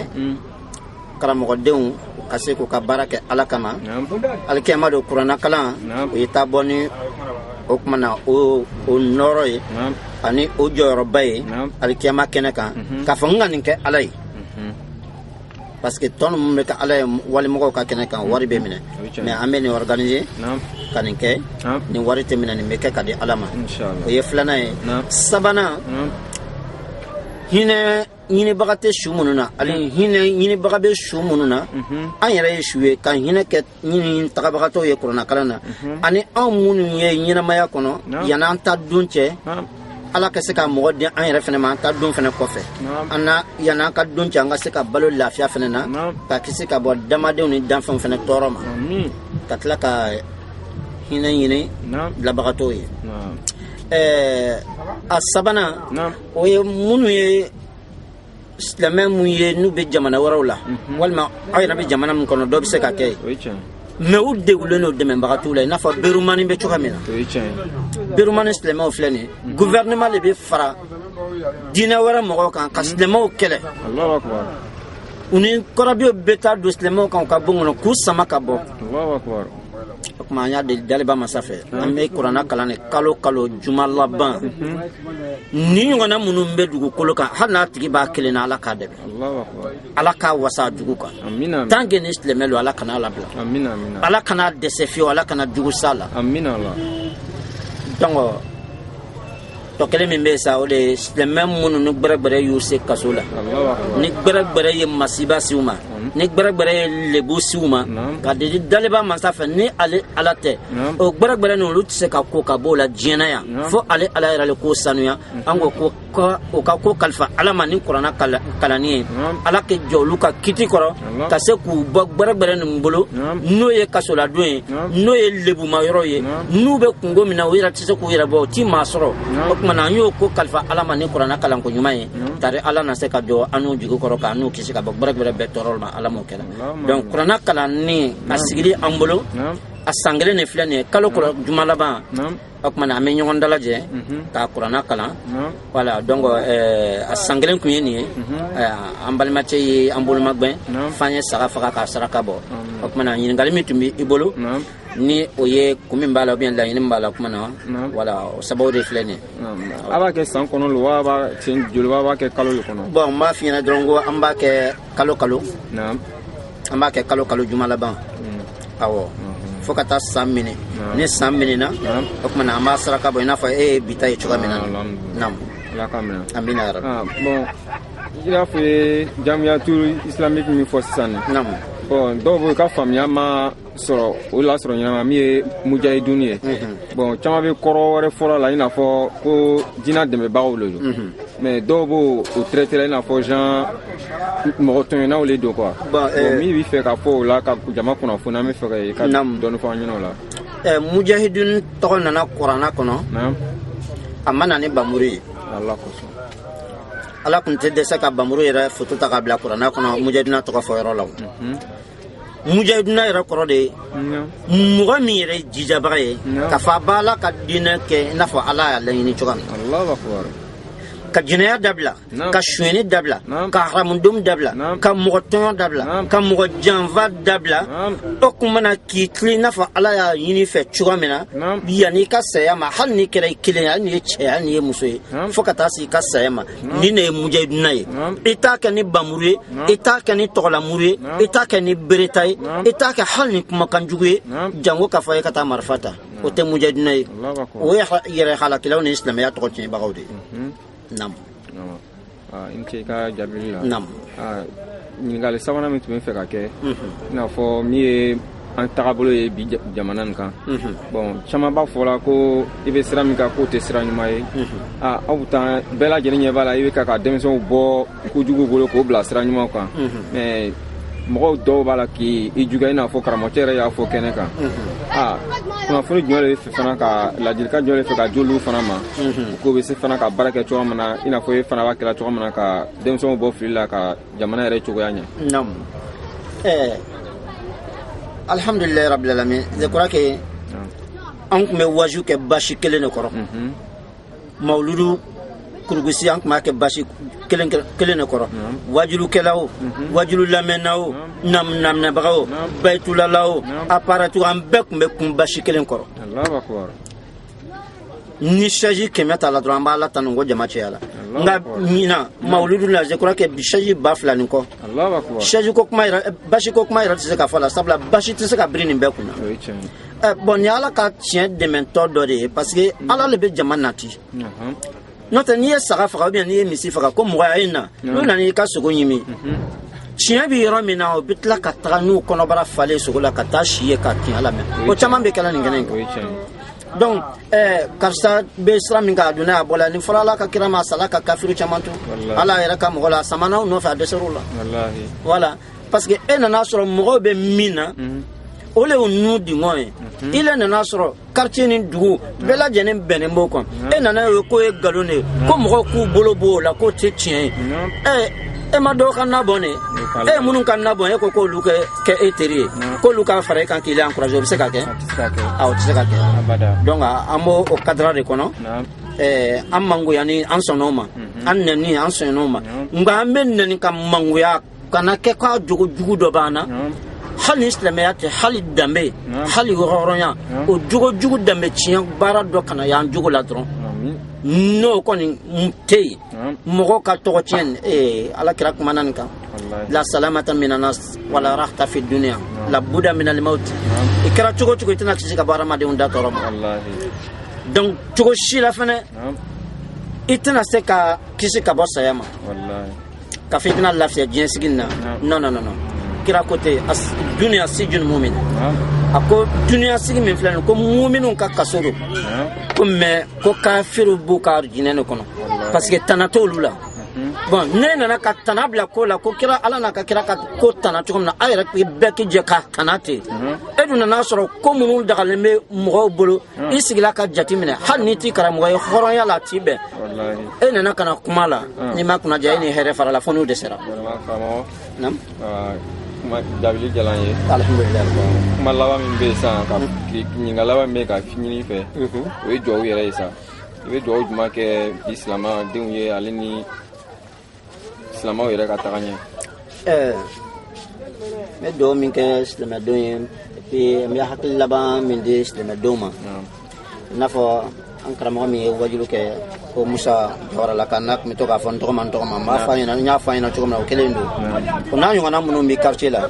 karamo denw kase ko ka baraka alakama alkema do qur'ana kala o yita boni o kumana o noroy ani o jorobay alkema kenaka ka fanga ninke alay parce que ton mo ka alay wali mo ka kenaka wari be mine mais amene organiser kaninke ni wari temina ni meke ka di alama Inshallah. o ye flana sabana hine ñini bagate shumununa ali hine ñini bagabe shumununa an yere shuwe kan hine ke ñini tagabagato ye kurana kalana ani an munu ye ñina maya kono yana anta dunche ala ka se ka mo de an yere fene ma anta dun fene kofe ana yana ka dunche anga se ka balo lafiya fene na ka kisi ka bo damade ni dan fene toroma katla ka hine ñini la bagato ye asabana o ye munu ye silamɛ mun ye n'u bɛ jamana wɛrɛw la walima aw yɛrɛ bɛ jamana min kɔnɔ dɔ bɛ se ka kɛ mais u degulen n'o dɛmɛbaga t'u la i n'a fɔ berumani bɛ cogoya min na berumani silamɛw filɛ nin ye gouvernement de bɛ fara diinɛ wɛrɛ mɔgɔw kan ka silamɛw kɛlɛ u ni kɔrɔbiw bɛ taa don silamɛw kan u ka bon kɔnɔ k'u sama ka bɔ kuma nya de daliba masafe ambe qur'ana kalane kalo juma laban ni ngona munum be dugu koloka hana tigi ba kelena ala ka de Allahu akbar ala ka wasa dugu ka amina tange ni islemelo ala kana ala bla amina ala kana desefio ala kana dugu sala amina Allah tango to kele min be sa o de islemem munu gbere yuse kasola Allahu akbar ni gbere ye masiba siuma ni gbere lebu siuma ka de daliba masafe ni ale alate o gbere no lutse ka ko ka bola jiena ya fo ale ala ira le ko sanuya ango ko o ka ko kalfa ala mani qur'ana kalani ala ke joluka kiti koro ka se ku gbere no mbolo no ye kasola doen no ye lebu ma yoro ye nu be kungo mina o ira tse ko ira bo ti masoro mana yo ko kalfa ala mani qur'ana kalan ko nyuma ye tare ala na se ka do anu jugo koro ka anu kisi ka gbere be torol ma ala mo kala donc qur'ana kalan ni asigili ambolo asangele ne flane kalo ko jumalaba akmana ame nyon dalaje ka qur'ana kalan voilà donc asangele ku yeni ambal matche ambol magben fanye sara faka ka saraka bo akmana yin galmi tumbi ibolo ni oye kumi mbala bien la yin mbala kumana wala sababu de flene aba ke san kono lo wa tin julwa wa ke kalo kono bon ma fina drongo amba ke kalo naam amba ke kalo jumala ban awo fokata sammini ni sammini na kumana amba saraka bo ina fa bitay chugamina nam la kamina amina bon il a fait jamiatul islamique mi fossan nam bon donc ka famia ma soro o la soro nyama mi mujahidun ye bon chama be koro wore fora la ina fo ko dina dembe bawo lo mais dobo o traiter ina fo Jean mo to na o le do quoi bon mi wi fe ka fo la ka jama kuna fo na mi fe ka don fo nyino la mujahidun to na qur'ana kono amana ni bamuri Allah ko so ala kunte desa ka bamuru yera foto ta ka bla qur'ana kono mujahiduna to ka fo yoro law mujahiduna yera koro de muga mi yere jijabare ka fa bala ka dina ke nafa ala la yini chugan Allahu akbar ka jinaya dabla ka shweni dabla ka haramundum dabla ka mugoton dabla ka mugojanva dabla o kumana ki klina fa ala ya yini fe chugamena yani ka sayama hanni kere kilenya ni cheya ni musoy fokata si ka sayama ni ne mujahiduna ye ita ka ni bamure ita ka ni tola mure ita ka ni beretay ita ka hanni kuma kanjuwe jango ka fa ka ta marfata o te mujahiduna ye o yere halakila ni islam ya to tin bagawde nam inke ka jabila nam ni ngale sawana mi tumi feka ke na fo mi an tagabolo ye bi jamanan kan bon chama ba fola ko ibe siramika ko te sirani mai abuta bela jeni nye bala ibe ka demso bo ko jugo golo ko bla sirani ma kan mais mo do bala ki ijuga ina fo karamotere ya fo keneka kuma fo jole fe fana ka la dilka jole fe ka jolu fana ma ko be se fana ka baraka to mana ina fo fana ba kila to mana ka demso bo frila ka jamana re to yanya nam alhamdulillah rabbil alamin je crois que an kuma waju ke bashi kele ne koro mauludu kurgusi an kuma ke bashi kele ne koro wajulu kelao wajulu lamenao nam na bagao baitulalo aparatu an bek me kum bashi kele koro Allahu akbar ni shaji kemeta la dramba la tanungo jamache yala nga mina mauludu la je crois que bishaji bafla niko Allahu akbar shaji ko kuma bashi ko kuma ira tseka fala sabla bashi tseka brini mbekuna bon yala ka tien de mentor dore parce que ala le be jamanati nota ni saka faka bien ni misi faka ko mo ayina nona ni ka sogo nyimi chien bi yoro mina o bitla ka tranu kono bara fale sogo la ka tashi ka tin ala me o chama be kala ngene ko donc karsa be islaminga aduna bola ni fala ka kirama salaka kafiru chamantu ala era ka mo la samana no fa de serula wallahi voilà parce que enana soro mo be mina ole onu di ngoy ile nana soro quartier ni dugu bela jenen benembo kon nana ko e galone ko mo ko bolobo la ko tchien e ma do kan na bonne munun kan na bonne ko luke ke eteri ko luka fare kan ki la encourager se ka ke se ka ke donc amo o cadre de kono am mangu yani an sonoma an nani an sonoma ngba men nani kam mangu ya kana ke ka jugu do bana hali silamɛya tɛ hali danbe hali hɔrɔnya o jogo danbe tiɲɛ baara dɔ kana y'an jogo la dɔrɔn n'o kɔni tɛ yen mɔgɔ ka tɔgɔ tiɲɛ ala kira kumana nin kan la salamata minan nas wala rahta fi dunya la buda min al maut i kɛra cogo i tɛna kisi ka bɔ adamadenw da tɔɔrɔ ma donc cogo si la fɛnɛ i tɛna se ka kisi ka bɔ saya ma ka fɔ i bɛna lafiya diɲɛ sigi na non kira ko te dunya sijun mu'min a ko dunya sigi min filɛ nin ko mu'minun ka kaso do ko mais ko kafiru b'u ka jinɛ ne kɔnɔ parce que tana t'olu la bon ne nana ka tana bila ko la ko kira ala n'a ka kira ka ko tana cogo min na a yɛrɛ bɛɛ k'i jɛ ka tana ten e dun nana sɔrɔ ko minnu dagalen bɛ mɔgɔw bolo i sigila ka jate minɛ hali ni t'i karamɔgɔ ye hɔrɔnya la t'i bɛn e nana ka na kuma la n'i ma kunna ja e ni hɛrɛ fara la fo n'u dɛsɛra kuma jabili jalan ye alhamdulillah kuma laban min bɛ san ka ɲininka laban min bɛ ka ɲini fɛ o ye duwawu yɛrɛ ye sa i bɛ duwawu jumɛn kɛ bi silamɛdenw ye ale ni silamɛw yɛrɛ ka taga ɲɛ n bɛ duwawu min kɛ silamɛdenw ye et n bɛ hakili laban min di silamɛdenw ma i n'a fɔ an karamɔgɔ min ye wajulu kɛ ko Musa Jawara la kan n'a tun bɛ to k'a fɔ n tɔgɔ ma n b'a fɔ a ɲɛna n y'a fɔ a ɲɛna cogo min na o kelen don o n'a ɲɔgɔnna minnu bɛ quartier la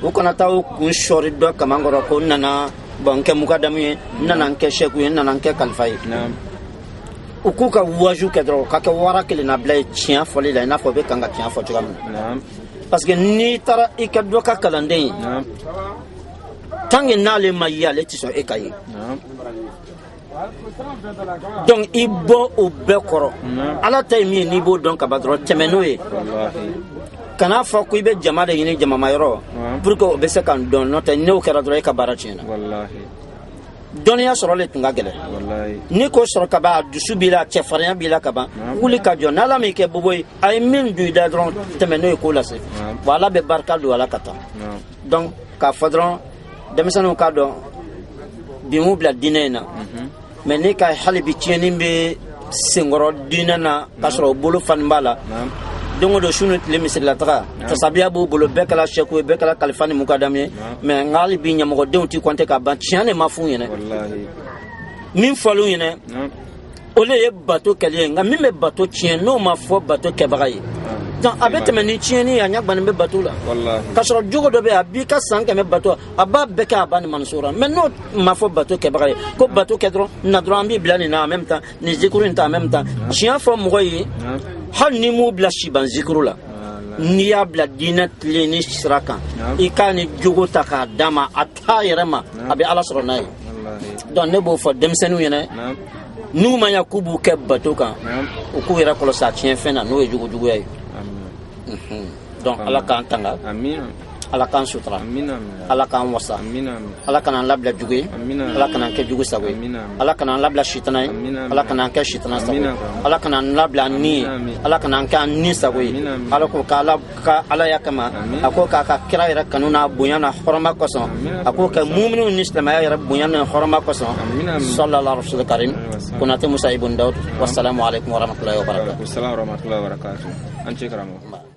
u kana taa u kun sɔri dɔ kaman kɔrɔ ko n nana bon n kɛ mukadamu ye n nana n kɛ sɛku ye n nana n kɛ kalifa ye u k'u ka waju kɛ dɔrɔn u ka kɛ wara kelen na bila ye tiɲɛ fɔli la i n'a fɔ u bɛ kan ka tiɲɛ fɔ cogoya min na parce que n'i taara i kɛ dɔ ka kalanden ye tant que n'ale ma ye ale tɛ sɔn e ka ye donc i bɔ o bɛɛ kɔrɔ ala ta ye min ye n'i b'o dɔn ka ban dɔrɔn tɛmɛ n'o ye kana fɔ ko i bɛ jama de ɲini jama ma yɔrɔ pour que o bɛ se ka n dɔn n'o tɛ n'o kɛra dɔrɔn e ka baara tiɲɛna dɔnniya sɔrɔli tun ka gɛlɛn n'i ko sɔrɔ ka ban a dusu b'i la cɛfarinya b'i la ka ban wuli ka jɔ n'ala m'i kɛ bobo ye a ye min don i da dɔrɔn tɛmɛ n'o ye k'o lase wa ala bɛ barika don ala ka taa donc k'a fɔ dɔrɔn denmisɛnninw k'a dɔn bi m'u bila diinɛ in na mais ne ka hali bi tiɲɛni bɛ senkɔrɔ diinɛ na k'a sɔrɔ o bolo fani b'a la don o don su ni tile misirila taga tasabiya b'u bolo bɛɛ kɛla sɛku ye bɛɛ kɛla kalifa ni mukadamu ye mais nka hali bi ɲɛmɔgɔdenw t'i compter ka ban tiɲɛ de ma f'u ɲɛna min fɔl'u ɲɛna o de ye bato kɛli ye nka min bɛ bato tiɲɛ n'o ma fɔ bato kɛbaga ye donc a bɛ tɛmɛ ni tiɲɛni ye a ɲɛ gbannen bɛ bato la k'a sɔrɔ jogo dɔ bɛ yen a b'i ka san kɛmɛ bato a b'a bɛɛ kɛ a ba ni manisora mais n'o ma fɔ bato kɛbaga ye ko bato kɛ dɔrɔn na dɔrɔn an b'i bila nin na en même temps nin zikuru in ta en même temps tiɲɛ fɔ mɔgɔ ye hali ni m'u bila siban zikuru la n'i y'a bila diinɛ tilenni sira kan i k'a ni jogo ta k'a d'a ma a t'a yɛrɛ ma a bɛ ala sɔrɔ n'a ye donc ne b'o fɔ denmisɛnninw ɲɛna n'u ma ɲɛ k'u b'u kɛ bato kan u k'u yɛrɛ kɔlɔsi a tiɲɛ fɛn na n'o ye jogojuguya ye donc ala k'an tanga ala k'an sutura ala k'an wasa ala kan'an labila jugu ye ala kan'an kɛ jugu sago ye ala kan'an labila sitana ye ala kan'an kɛ sitana sago ye ala kan'an labila ni ye ala kan'an kɛ an ni sago ye ala ko ka ala ya kama a ko k'a ka kira yɛrɛ kanu n'a bonya n'a hɔrɔma kosɔn a ko kɛ muminunw ni silamɛya yɛrɛ bonya n'a hɔrɔma kosɔn sallallahu alaihi wa karim konate musa ibn daud wassalamu alaikum warahmatullahi wabarakatuh an cɛ karamɔgɔ